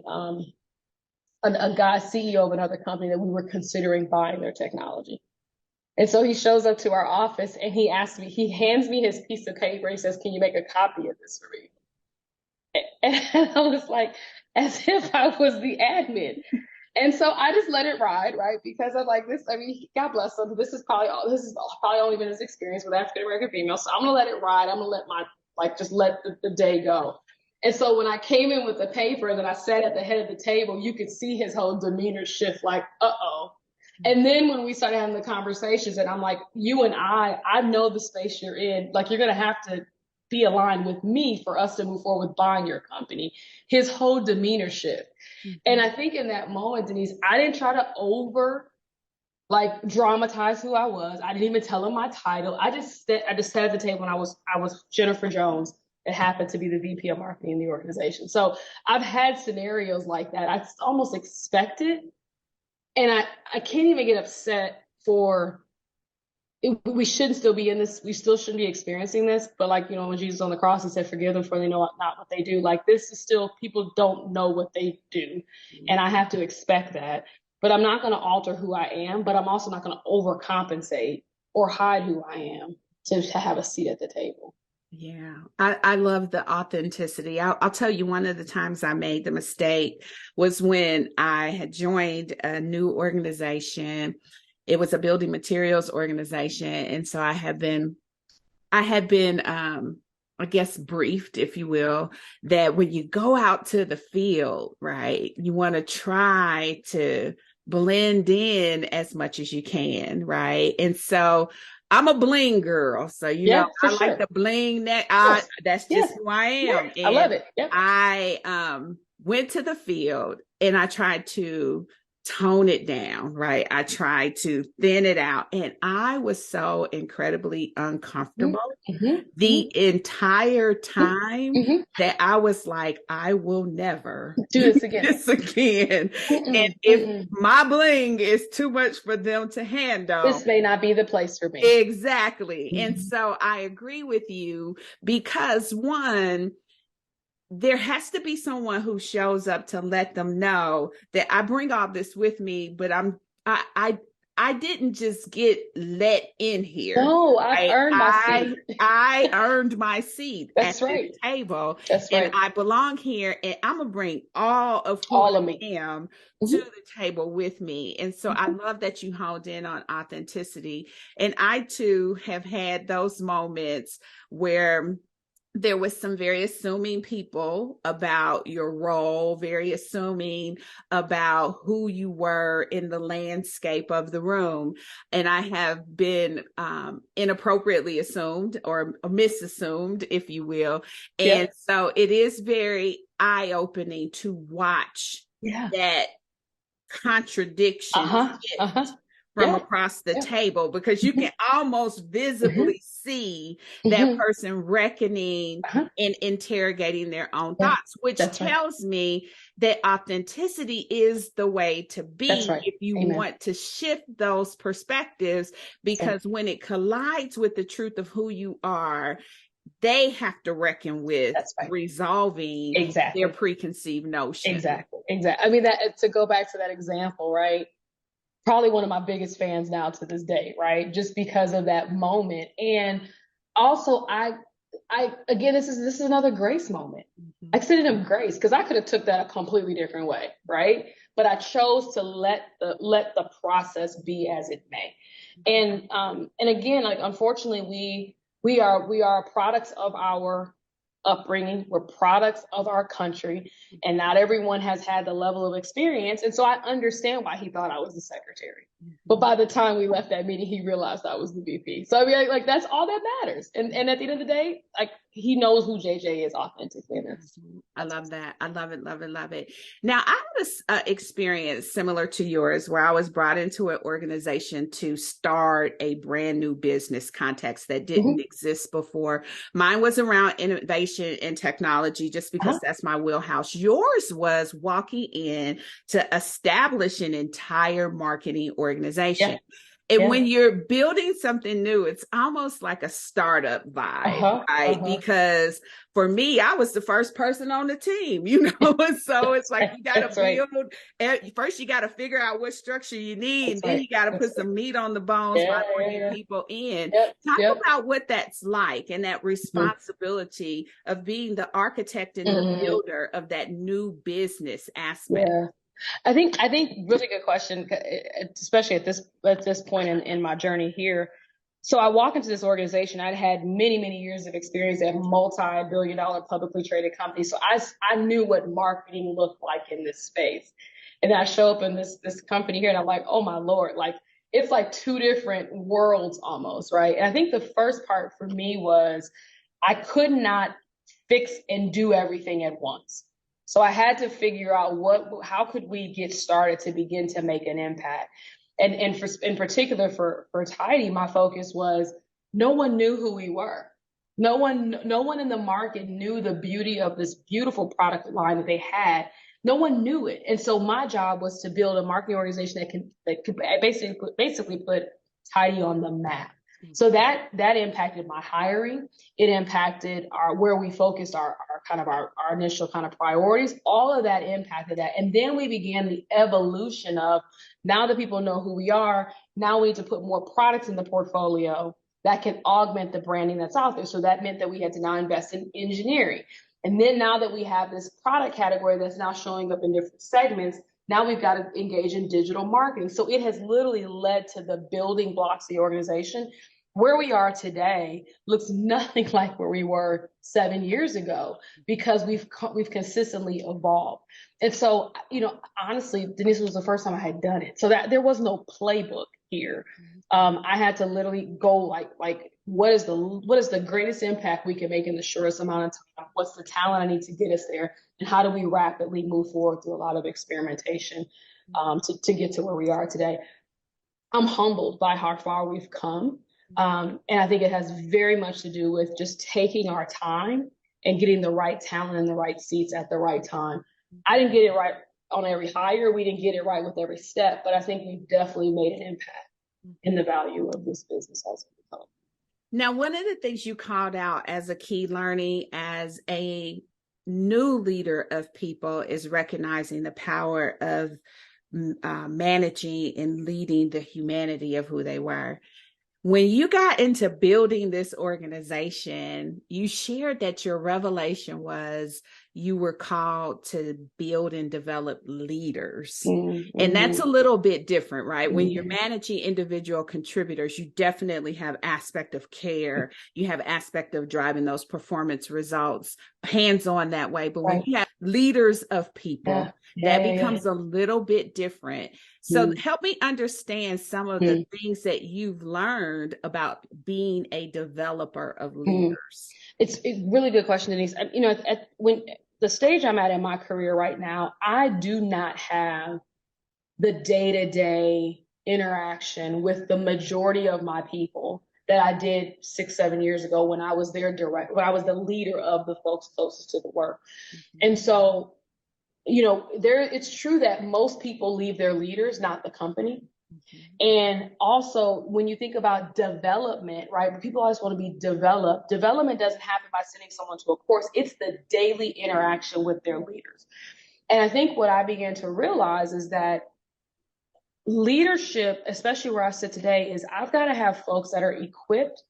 a guy, CEO of another company, that we were considering buying their technology. And so he shows up to our office and he hands me his piece of paper. He says, "Can you make a copy of this for me?" And I was like, as if I was the admin. And so I just let it ride, right? Because I'm like, this, I mean, God bless him. This is probably only been his experience with African-American females. So I'm going to let it ride. I'm going to let just let the day go. And so when I came in with the paper and then I sat at the head of the table, you could see his whole demeanor shift, like, uh-oh. And then when we started having the conversations and I'm like, you and I know the space you're in, like, you're going to have to be aligned with me for us to move forward with buying your company. His whole demeanor shift. Mm-hmm. And I think in that moment, Denise, I didn't try to dramatize who I was. I didn't even tell him my title. I just sat at the table and I was Jennifer Jones. It happened to be the VP of marketing in the organization. So I've had scenarios like that. I almost expect it. And I can't even get upset for it. We shouldn't still be in this. We still shouldn't be experiencing this. But when Jesus on the cross, he said, "Forgive them, for they know not what they do." Like, this is still, people don't know what they do. Mm-hmm. And I have to expect that. But I'm not going to alter who I am. But I'm also not going to overcompensate or hide who I am to have a seat at the table. Yeah, I love the authenticity. I'll tell you, one of the times I made the mistake was when I had joined a new organization. It was a building materials organization. And so I had been, I guess, briefed, if you will, that when you go out to the field, right, you want to try to blend in as much as you can, right? And so I'm a bling girl. So, I like the bling that's just who I am. Yeah. I love it. Yeah. I went to the field and I tried to tone it down, right? I tried to thin it out. And I was so incredibly uncomfortable the entire time that I was like, I will never do this again. And if my bling is too much for them to handle, this may not be the place for me. Exactly. And so I agree with you, because one, there has to be someone who shows up to let them know that I bring all this with me, but I didn't just get let in here. No, I've Right? earned my seat. I earned my seat at That's this right. table, That's and right. I belong here, and I'm gonna bring all of who All of I me. am to Mhm, the table with me. And so I mhm. love that you honed in on authenticity. And I too have had those moments where there was some very assuming people about your role, very assuming about who you were in the landscape of the room. And I have been inappropriately assumed or misassumed, if you will. And Yep. so it is very eye-opening to watch Yeah. that contradiction Uh-huh. Uh-huh. shift from Yeah. across the Yeah. table, because you Mhm, can almost mhm, visibly see that mhm. person reckoning Uh-huh. and interrogating their own Yeah. thoughts, which That's right. tells me that authenticity is the way to That's be right. if you Amen. want to shift those perspectives. That's right. Because when it collides with the truth of who you are, they have to reckon with That's right. resolving their Exactly. preconceived notion. Exactly. Exactly. I mean, that to go back to that example, right? Probably one of my biggest fans now to this day, right? Just because of that moment. And also I again, this is another grace moment. I Mhm. extended him grace because I could have took that a completely different way, right? But I chose to let the process be as it may. And again, like unfortunately, we are products of our upbringing. We're products of our country, and not everyone has had the level of experience. And so I understand why he thought I was the secretary. But Mhm. by the time we left that meeting, he realized I was the VP. So I mean, like that's all that matters. And at the end of the day, like he knows who JJ is authentically, and I that's love that. I love it, love it, love it. Now, I had a experience similar to yours where I was brought into an organization to start a brand new business context that didn't mm-hmm. exist before. Mine was around innovation and technology, just because Uh-huh. that's my wheelhouse. Yours was walking in to establish an entire marketing organization. Yeah, And yeah. when you're building something new, it's almost like a startup vibe, Uh-huh. right? Uh-huh. Because for me, I was the first person on the team, you know, and so it's That's like right. you got to That's right. build. First, you got to figure out what structure you need, and That's then right. you got to That's put right. some meat on the bones Yeah, by yeah, bringing yeah. people in. Yep, Talk yep. about what that's like and that Mhm. responsibility of being the architect and the Mhm. builder of that new business aspect. Yeah. I think really good question, especially at this point in my journey here. So I walk into this organization. I'd had many years of experience at multi-billion-dollar publicly traded companies. So I knew what marketing looked like in this space. And then I show up in this company here, and I'm like, oh my Lord, like it's like two different worlds almost, right? And I think the first part for me was I could not fix and do everything at once. So I had to figure out how could we get started to begin to make an impact. And in particular for TIDI, my focus was no one knew who we were. No one in the market knew the beauty of this beautiful product line that they had. No one knew it. And so my job was to build a marketing organization that could basically put TIDI on the map. So that impacted my hiring. It impacted our where we focused our kind of our initial kind of priorities. All of that impacted that. And then we began the evolution of now that people know who we are, now we need to put more products in the portfolio that can augment the branding that's out there. So that meant that we had to now invest in engineering. And then now that we have this product category that's now showing up in different segments, now we've got to engage in digital marketing. So it has literally led to the building blocks of the organization. Where we are today looks nothing like where we were 7 years ago because we've consistently evolved. And so, honestly, Denise was the first time I had done it, so that there was no playbook here. I had to literally go like what is the greatest impact we can make in the shortest amount of time? What's the talent I need to get us there? And how do we rapidly move forward through a lot of experimentation to get to where we are today? I'm humbled by how far we've come. And I think it has very much to do with just taking our time and getting the right talent in the right seats at the right time. I didn't get it right on every hire. We didn't get it right with every step, but I think we've definitely made an impact in the value of this business as it becomes. Now, one of the things you called out as a key learning as a new leader of people is recognizing the power of managing and leading the humanity of who they were. When you got into building this organization, you shared that your revelation was you were called to build and develop leaders. Mm-hmm. And that's a little bit different, right? Mm-hmm. When you're managing individual contributors, you definitely have aspect of care. You have aspect of driving those performance results hands-on that way. But when you have leaders of people, that becomes a little bit different. So help me understand some of the things that you've learned about being a developer of leaders. It's a really good question, Denise. You know, when the stage I'm at in my career right now, I do not have the day-to-day interaction with the majority of my people that I did 6-7 years ago when I was when I was the leader of the folks closest to the work. And so, you know, it's true that most people leave their leaders, not the company. And also, when you think about development, right? People always want to be developed. Development doesn't happen by sending someone to a course. It's the daily interaction with their leaders. And I think what I began to realize is that leadership, especially where I sit today, is I've got to have folks that are equipped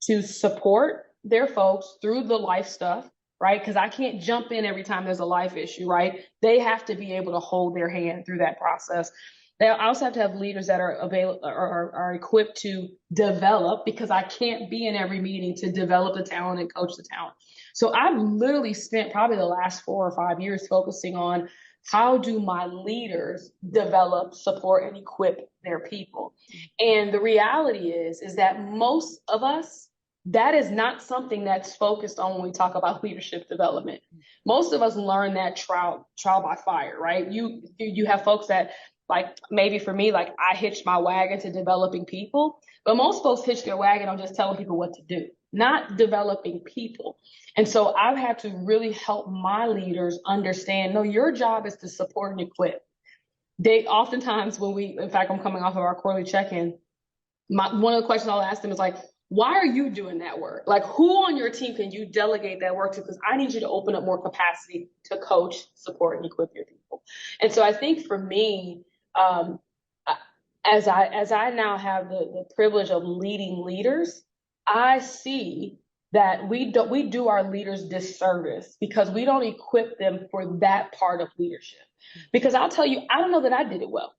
to support their folks through the life stuff, right? Because I can't jump in every time there's a life issue, right? They have to be able to hold their hand through that process. They also have to have leaders that are are equipped to develop, because I can't be in every meeting to develop the talent and coach the talent. So I've literally spent probably the last 4 or 5 years focusing on how do my leaders develop, support, and equip their people. And the reality is that most of us, that is not something that's focused on when we talk about leadership development. Most of us learn that trial by fire, right? You have folks that, like, maybe for me, like, I hitched my wagon to developing people, but most folks hitch their wagon on just telling people what to do, not developing people. And so I've had to really help my leaders understand, no, your job is to support and equip. They oftentimes, in fact, I'm coming off of our quarterly check-in, one of the questions I'll ask them is like, why are you doing that work? Like, who on your team can you delegate that work to? Because I need you to open up more capacity to coach, support, and equip your people. And so I think for me, as I now have the privilege of leading leaders, I see that we do our leaders disservice because we don't equip them for that part of leadership. Because I'll tell you, I don't know that I did it well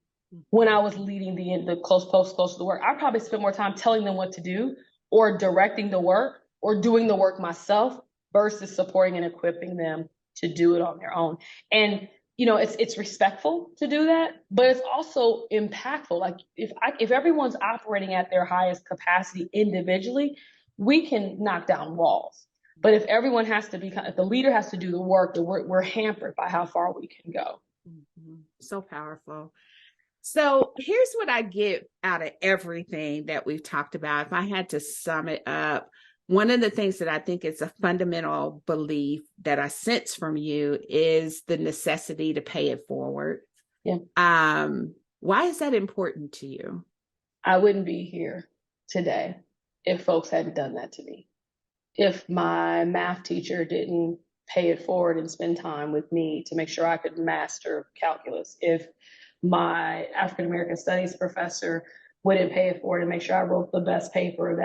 when I was leading the close to the work. I probably spent more time telling them what to do, or directing the work, or doing the work myself, versus supporting and equipping them to do it on their own. And you know, it's respectful to do that, but it's also impactful. Like, if everyone's operating at their highest capacity individually, we can knock down walls. But if everyone if the leader has to do the work, we're hampered by how far we can go. So powerful. So here's what I get out of everything that we've talked about. If I had to sum it up, one of the things that I think is a fundamental belief that I sense from you is the necessity to pay it forward. Yeah. Why is that important to you? I wouldn't be here today if folks hadn't done that to me. If my math teacher didn't pay it forward and spend time with me to make sure I could master calculus, if my African American studies professor wouldn't pay it forward and make sure I wrote the best paper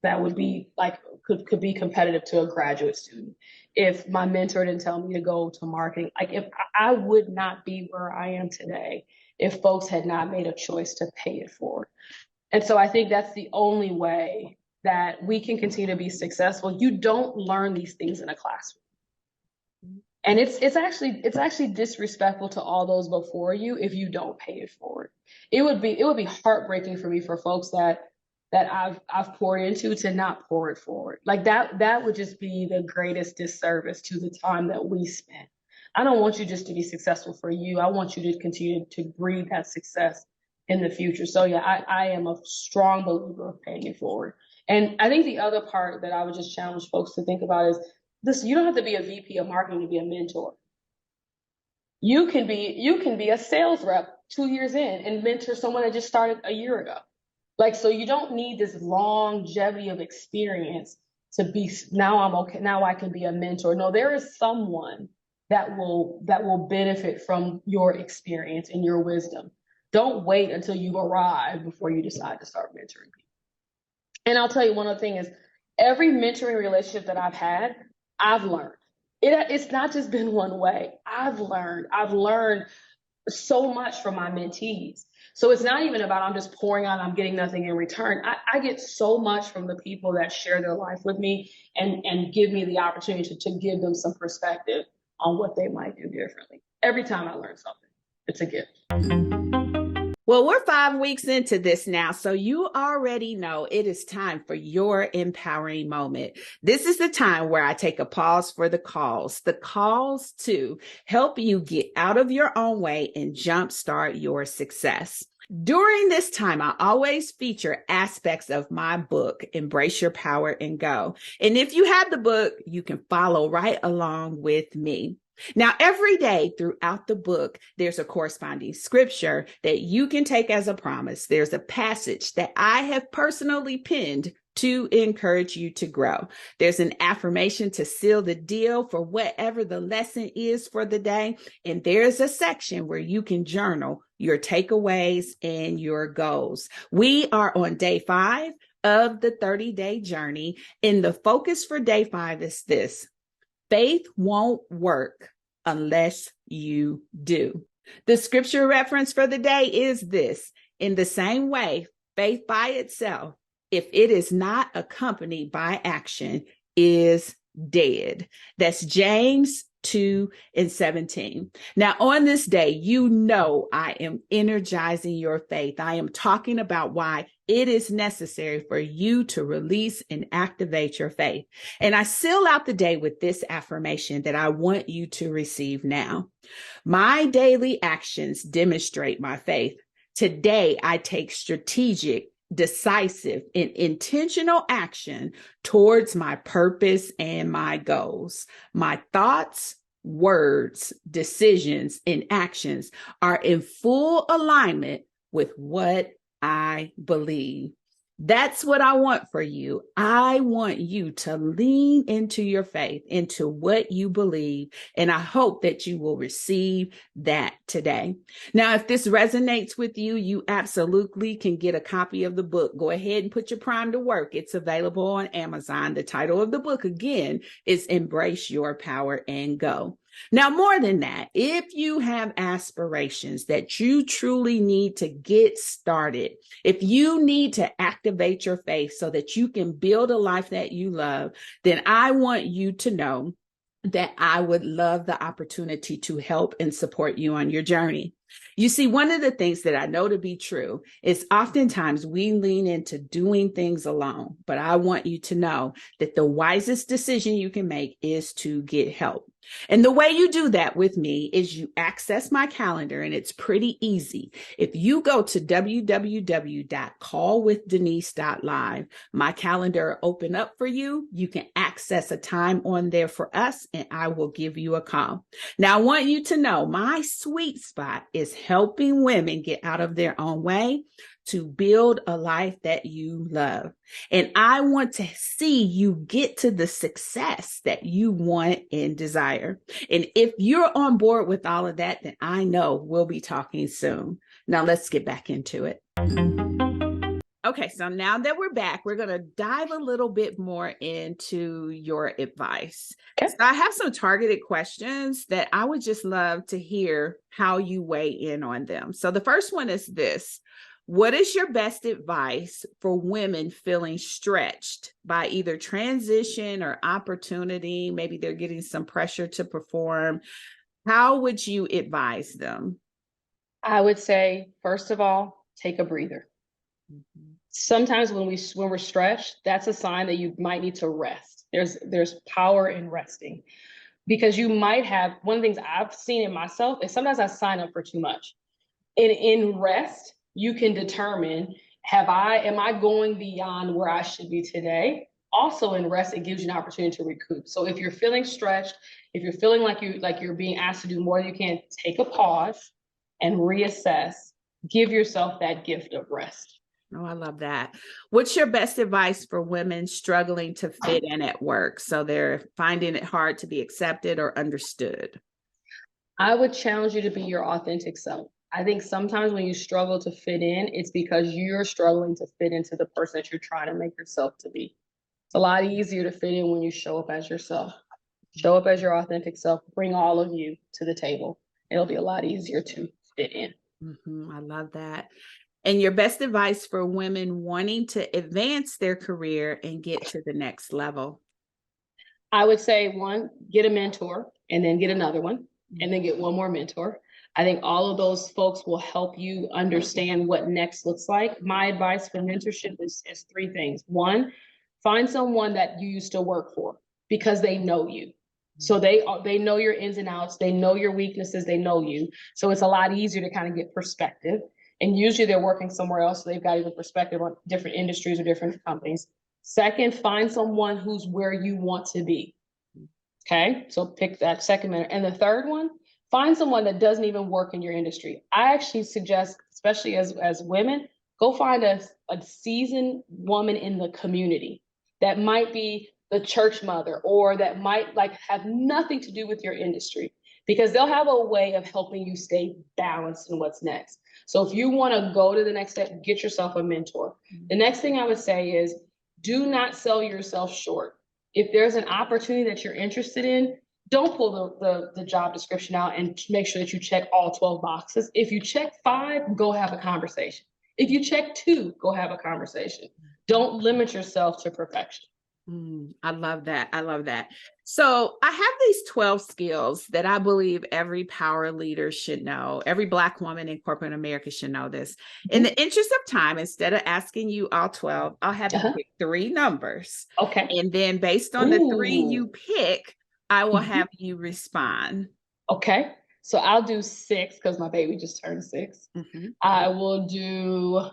that would be like could be competitive to a graduate student, if my mentor didn't tell me to go to marketing, like, if I would not be where I am today if folks had not made a choice to pay it forward. And so I think that's the only way that we can continue to be successful. You don't learn these things in a classroom. And it's actually disrespectful to all those before you if you don't pay it forward. It would be heartbreaking for me for folks that I've poured into to not pour it forward. Like, that would just be the greatest disservice to the time that we spent. I don't want you just to be successful for you. I want you to continue to breathe that success in the future. So yeah, I am a strong believer of paying it forward. And I think the other part that I would just challenge folks to think about is this: you don't have to be a VP of marketing to be a mentor. You can be a sales rep 2 years in and mentor someone that just started a year ago. Like, so you don't need this longevity of experience to be, now I'm okay, now I can be a mentor. No, there is someone that will benefit from your experience and your wisdom. Don't wait until you arrive before you decide to start mentoring people. And I'll tell you one other thing is, every mentoring relationship that I've learned. It's not just been one way. I've learned so much from my mentees. So it's not even about I'm just pouring out, I'm getting nothing in return. I get so much from the people that share their life with me and give me the opportunity to give them some perspective on what they might do differently. Every time I learn something, it's a gift. Well, we're 5 weeks into this now, so you already know it is time for your empowering moment. This is the time where I take a pause for the calls to help you get out of your own way and jumpstart your success. During this time, I always feature aspects of my book, Embrace Your Power and Go. And if you have the book, you can follow right along with me. Now, every day throughout the book, there's a corresponding scripture that you can take as a promise. There's a passage that I have personally penned to encourage you to grow. There's an affirmation to seal the deal for whatever the lesson is for the day. And there's a section where you can journal your takeaways and your goals. We are on day 5 of the 30-day journey. And the focus for day 5 is this: faith won't work unless you do. The scripture reference for the day is this: in the same way, faith by itself, if it is not accompanied by action, is dead. That's James 2:17. Now, on this day, you know I am energizing your faith. I am talking about why it is necessary for you to release and activate your faith. And I seal out the day with this affirmation that I want you to receive now. My daily actions demonstrate my faith. Today, I take strategic, decisive, and intentional action towards my purpose and my goals. My thoughts, words, decisions, and actions are in full alignment with what I believe. That's what I want for you. I want you to lean into your faith, into what you believe, and I hope that you will receive that today. Now, if this resonates with you, you absolutely can get a copy of the book. Go ahead and put your Prime to work. It's available on Amazon. The title of the book, again, is Embrace Your Power and Go. Now, more than that, if you have aspirations that you truly need to get started, if you need to activate your faith so that you can build a life that you love, then I want you to know that I would love the opportunity to help and support you on your journey. You see, one of the things that I know to be true is oftentimes we lean into doing things alone, but I want you to know that the wisest decision you can make is to get help. And the way you do that with me is you access my calendar, and it's pretty easy. If you go to www.callwithdenise.live, my calendar will open up for you. You can access a time on there for us, and I will give you a call. Now, I want you to know my sweet spot is helping women get out of their own way to build a life that you love. And I want to see you get to the success that you want and desire. And if you're on board with all of that, then I know we'll be talking soon. Now let's get back into it. Okay, so now that we're back, we're going to dive a little bit more into your advice. Okay. So I have some targeted questions that I would just love to hear how you weigh in on them. So the first one is this: what is your best advice for women feeling stretched by either transition or opportunity? Maybe they're getting some pressure to perform. How would you advise them? I would say, first of all, take a breather. Mm-hmm. Sometimes when we're stretched, that's a sign that you might need to rest. There's power in resting, because you might have, one of the things I've seen in myself is sometimes I sign up for too much. In rest, you can determine, am I going beyond where I should be today? Also in rest, it gives you an opportunity to recoup. So if you're feeling stretched, if you're feeling like you're being asked to do more than you can, take a pause and reassess. Give yourself that gift of rest. Oh, I love that. What's your best advice for women struggling to fit in at work? So they're finding it hard to be accepted or understood. I would challenge you to be your authentic self. I think sometimes when you struggle to fit in, it's because you're struggling to fit into the person that you're trying to make yourself to be. It's a lot easier to fit in when you show up as yourself. Show up as your authentic self. Bring all of you to the table. It'll be a lot easier to fit in. I love that. And your best advice for women wanting to advance their career and get to the next level? I would say one, get a mentor and then get another one and then get one more mentor. I think all of those folks will help you understand what next looks like. My advice for mentorship is three things. One, find someone that you used to work for because they know you. So they know your ins and outs, they know your weaknesses, they know you. So it's a lot easier to kind of get perspective. And usually they're working somewhere else, so they've got even perspective on different industries or different companies. Second, find someone who's where you want to be. Okay, so pick that second minute. And the third one, find someone that doesn't even work in your industry. I actually suggest, especially as women, go find a seasoned woman in the community that might be the church mother or that might like have nothing to do with your industry because they'll have a way of helping you stay balanced in what's next. So if you want to go to the next step, get yourself a mentor. The next thing I would say is do not sell yourself short. If there's an opportunity that you're interested in, don't pull the job description out and make sure that you check all 12 boxes. If you check 5, go have a conversation. If you check 2, go have a conversation. Don't limit yourself to perfection. I love that. I love that. So I have these 12 skills that I believe every power leader should know. Every Black woman in corporate America should know this. In the interest of time, instead of asking you all 12, I'll have you pick 3 numbers. Okay. And then based on the 3 you pick, I will have you respond. Okay. So I'll do 6 because my baby just turned 6. I will do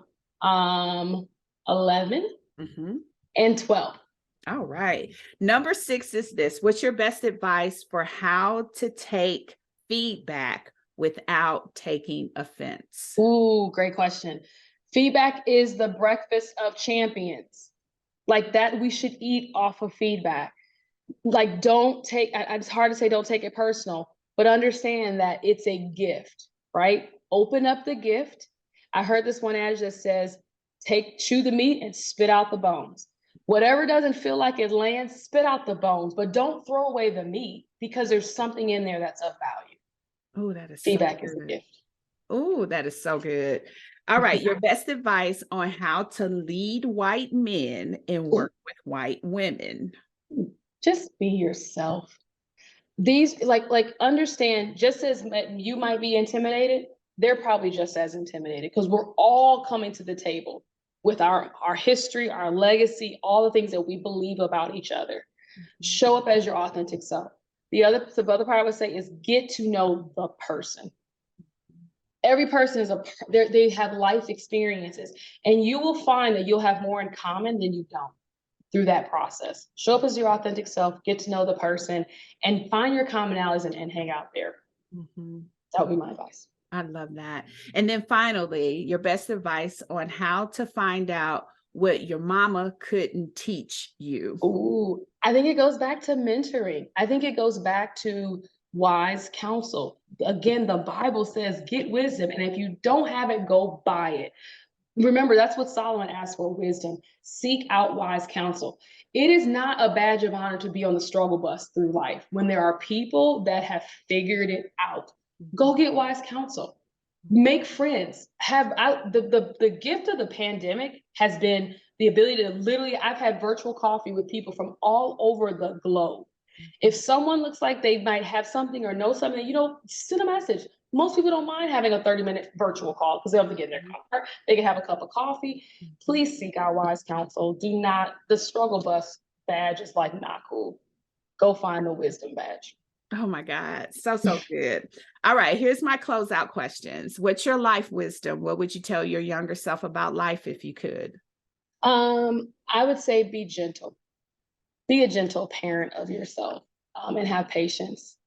11 and 12. All right. Number 6 is this. What's your best advice for how to take feedback without taking offense? Ooh, great question. Feedback is the breakfast of champions. Like that, we should eat off of feedback. Like, don't take, it's hard to say don't take it personal, but understand that it's a gift, right? Open up the gift. I heard this one adage that says, chew the meat and spit out the bones. Whatever doesn't feel like it lands, spit out the bones, but don't throw away the meat because there's something in there that's of value. Oh, that is feedback so is a gift. Oh, that is so good. All right. Your best advice on how to lead white men and work with white women. Just be yourself. These like understand, just as you might be intimidated, they're probably just as intimidated because we're all coming to the table with our history, our legacy, all the things that we believe about each other. Show up as your authentic self. The other part I would say is get to know the person. Every person is they have life experiences, and you will find that you'll have more in common than you don't through that process. Show up as your authentic self, get to know the person, and find your commonalities and hang out there. That would be my advice. I love that. And then finally, your best advice on how to find out what your mama couldn't teach you. Ooh, I think it goes back to mentoring. I think it goes back to wise counsel. Again, the Bible says, get wisdom. And if you don't have it, go buy it. Remember, that's what Solomon asked for, wisdom. Seek out wise counsel. It is not a badge of honor to be on the struggle bus through life when there are people that have figured it out. Go get wise counsel. Make friends. The gift of the pandemic has been the ability to literally, I've had virtual coffee with people from all over the globe. If someone looks like they might have something or know something, send a message. Most people don't mind having a 30-minute virtual call because they don't have to get in their car. They can have a cup of coffee. Please seek out wise counsel. The struggle bus badge is like not cool. Go find the wisdom badge. Oh my God. So good. All right. Here's my closeout questions. What's your life wisdom? What would you tell your younger self about life if you could? I would say be gentle. Be a gentle parent of yourself, and have patience.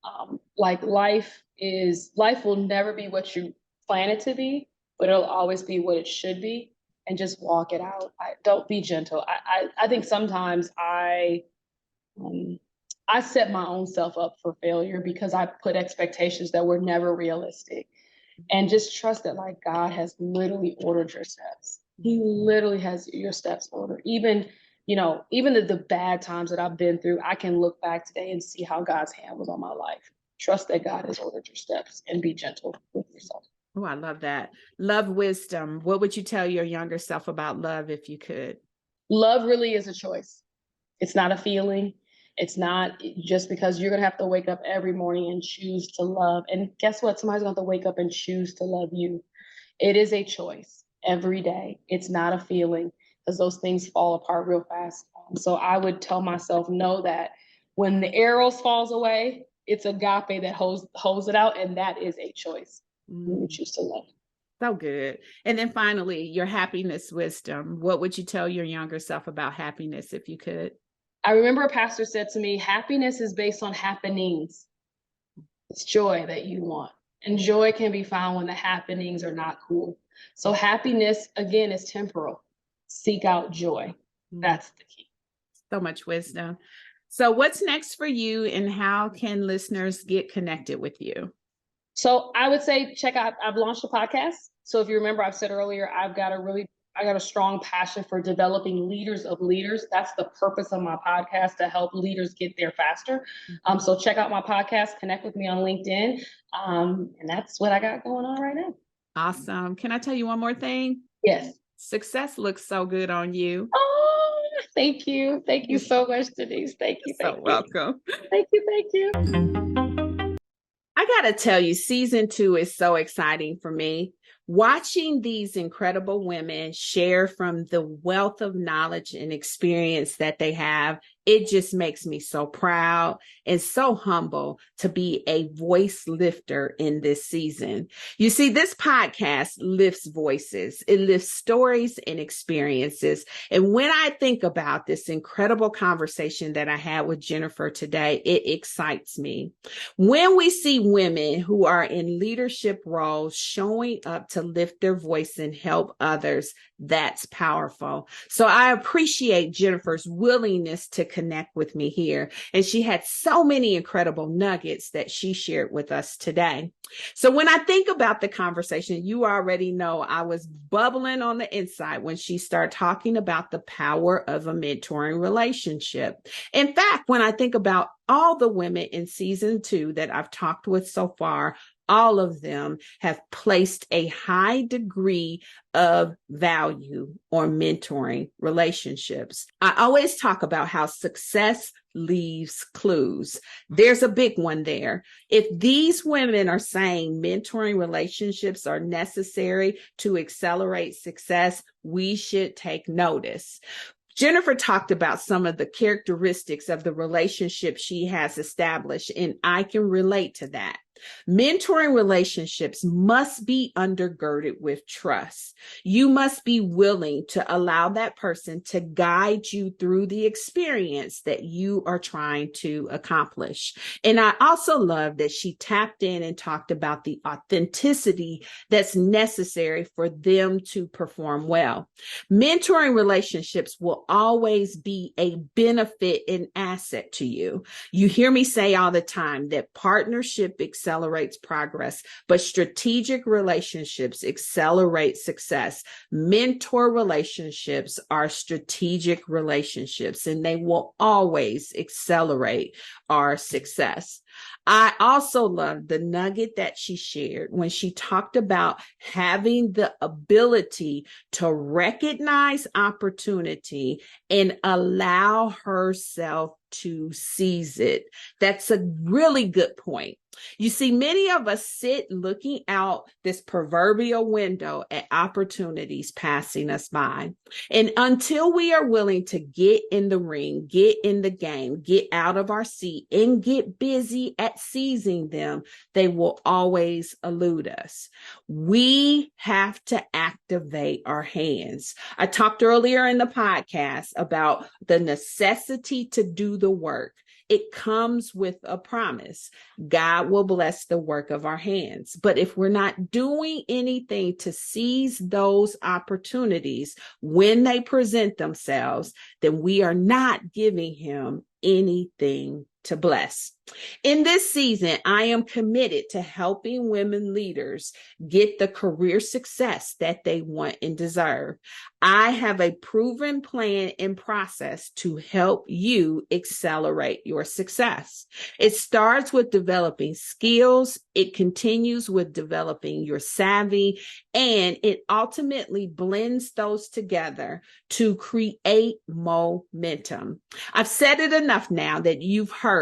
Like life will never be what you plan it to be, but it'll always be what it should be, and just walk it out. Don't be gentle. I think sometimes I set my own self up for failure because I put expectations that were never realistic. And just trust that like God has literally ordered your steps. He literally has your steps ordered. Even, even the bad times that I've been through, I can look back today and see how God's hand was on my life. Trust that God has ordered your steps and be gentle with yourself. Oh, I love that. Love wisdom. What would you tell your younger self about love if you could? Love really is a choice. It's not a feeling. It's not just because you're going to have to wake up every morning and choose to love. And guess what? Somebody's going to have to wake up and choose to love you. It is a choice every day. It's not a feeling because those things fall apart real fast. So I would tell myself, know that when the arrows falls away, it's agape that holds it out. And that is a choice. You choose to love. So good. And then finally, your happiness wisdom. What would you tell your younger self about happiness if you could? I remember a pastor said to me, happiness is based on happenings. It's joy that you want. And joy can be found when the happenings are not cool. So happiness, again, is temporal. Seek out joy. That's the key. So much wisdom. So what's next for you and how can listeners get connected with you? So I would say check out, I've launched a podcast. So if you remember, I've said earlier, I got a strong passion for developing leaders of leaders. That's the purpose of my podcast, to help leaders get there faster. So check out my podcast, connect with me on LinkedIn. And that's what I got going on right now. Awesome. Can I tell you one more thing? Yes. Success looks so good on you. Oh, thank you. Thank you so much, Denise. Thank you. So welcome. Thank you. Thank you. I got to tell you, season 2 is so exciting for me. Watching these incredible women share from the wealth of knowledge and experience that they have, it just makes me so proud and so humble to be a voice lifter in this season. You see, this podcast lifts voices. It lifts stories and experiences. And when I think about this incredible conversation that I had with Jennifer today, it excites me. When we see women who are in leadership roles showing up to lift their voice and help others, that's powerful. So I appreciate Jennifer's willingness to connect with me here. And she had so many incredible nuggets that she shared with us today. So when I think about the conversation, you already know I was bubbling on the inside when she started talking about the power of a mentoring relationship. In fact, when I think about all the women in season 2 that I've talked with so far, all of them have placed a high degree of value on mentoring relationships. I always talk about how success leaves clues. There's a big one there. If these women are saying mentoring relationships are necessary to accelerate success, we should take notice. Jennifer talked about some of the characteristics of the relationship she has established, and I can relate to that. Mentoring relationships must be undergirded with trust. You must be willing to allow that person to guide you through the experience that you are trying to accomplish. And I also love that she tapped in and talked about the authenticity that's necessary for them to perform well. Mentoring relationships will always be a benefit and asset to you. You hear me say all the time that partnership accelerates progress, but strategic relationships accelerate success. Mentor relationships are strategic relationships, and they will always accelerate our success. I also love the nugget that she shared when she talked about having the ability to recognize opportunity and allow herself to seize it. That's a really good point. You see, many of us sit looking out this proverbial window at opportunities passing us by. And until we are willing to get in the ring, get in the game, get out of our seat, and get busy at seizing them, they will always elude us. We have to activate our hands. I talked earlier in the podcast about the necessity to do the work. It comes with a promise. God will bless the work of our hands. But if we're not doing anything to seize those opportunities when they present themselves, then we are not giving him anything to bless. In this season, I am committed to helping women leaders get the career success that they want and deserve. I have a proven plan and process to help you accelerate your success. It starts with developing skills, it continues with developing your savvy, and it ultimately blends those together to create momentum. I've said it enough now that you've heard.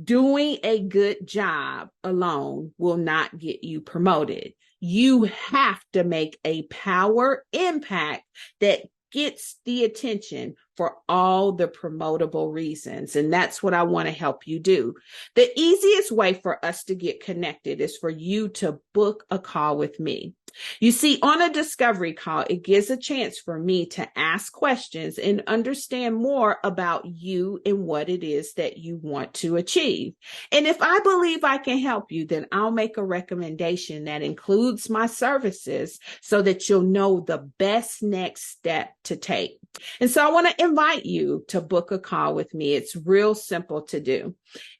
Doing a good job alone will not get you promoted. You have to make a power impact that gets the attention for all the promotable reasons. And that's what I want to help you do. The easiest way for us to get connected is for you to book a call with me. You see, on a discovery call, it gives a chance for me to ask questions and understand more about you and what it is that you want to achieve. And if I believe I can help you, then I'll make a recommendation that includes my services so that you'll know the best next step to take. And so I want to invite you to book a call with me. It's real simple to do.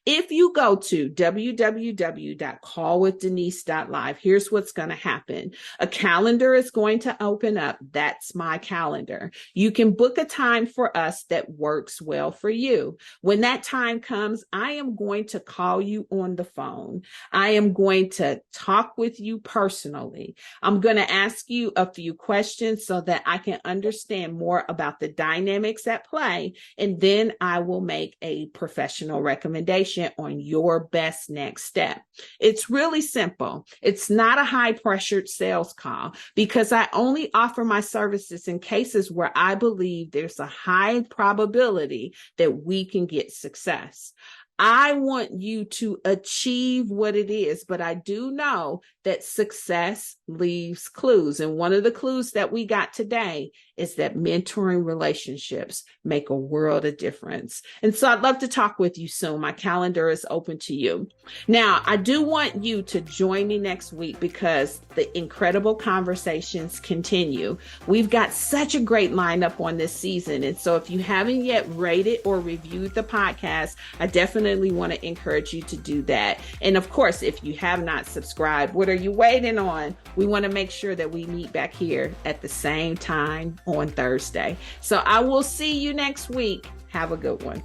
If you go to www.callwithdenise.live, here's what's going to happen. A calendar is going to open up. That's my calendar. You can book a time for us that works well for you. When that time comes, I am going to call you on the phone. I am going to talk with you personally. I'm going to ask you a few questions so that I can understand more about the dynamics at play, and then I will make a professional recommendation on your best next step. It's really simple. It's not a high-pressured sales call because I only offer my services in cases where I believe there's a high probability that we can get success. I want you to achieve what it is, but I do know that success leaves clues. And one of the clues that we got today is that mentoring relationships make a world of difference. And so I'd love to talk with you soon. My calendar is open to you. Now, I do want you to join me next week because the incredible conversations continue. We've got such a great lineup on this season. And so if you haven't yet rated or reviewed the podcast, I definitely want to encourage you to do that. And of course, if you have not subscribed, what are you waiting on? We want to make sure that we meet back here at the same time on Thursday. So I will see you next week. Have a good one.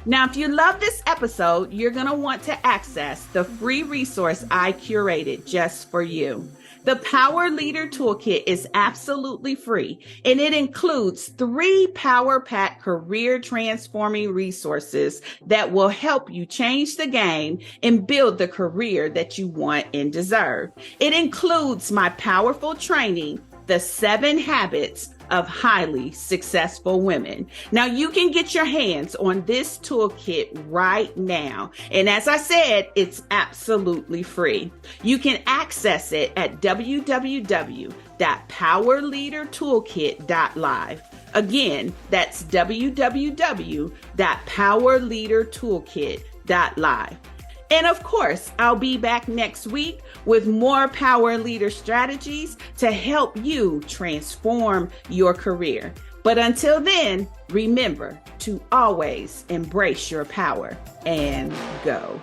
Now, if you love this episode, you're going to want to access the free resource I curated just for you. The Power Leader Toolkit is absolutely free, and it includes 3 power-packed career transforming resources that will help you change the game and build the career that you want and deserve. It includes my powerful training, The 7 Habits of Highly Successful Women. Now, you can get your hands on this toolkit right now. And as I said, it's absolutely free. You can access it at www.powerleadertoolkit.live. Again, that's www.powerleadertoolkit.live. And of course, I'll be back next week with more power leader strategies to help you transform your career. But until then, remember to always embrace your power and go.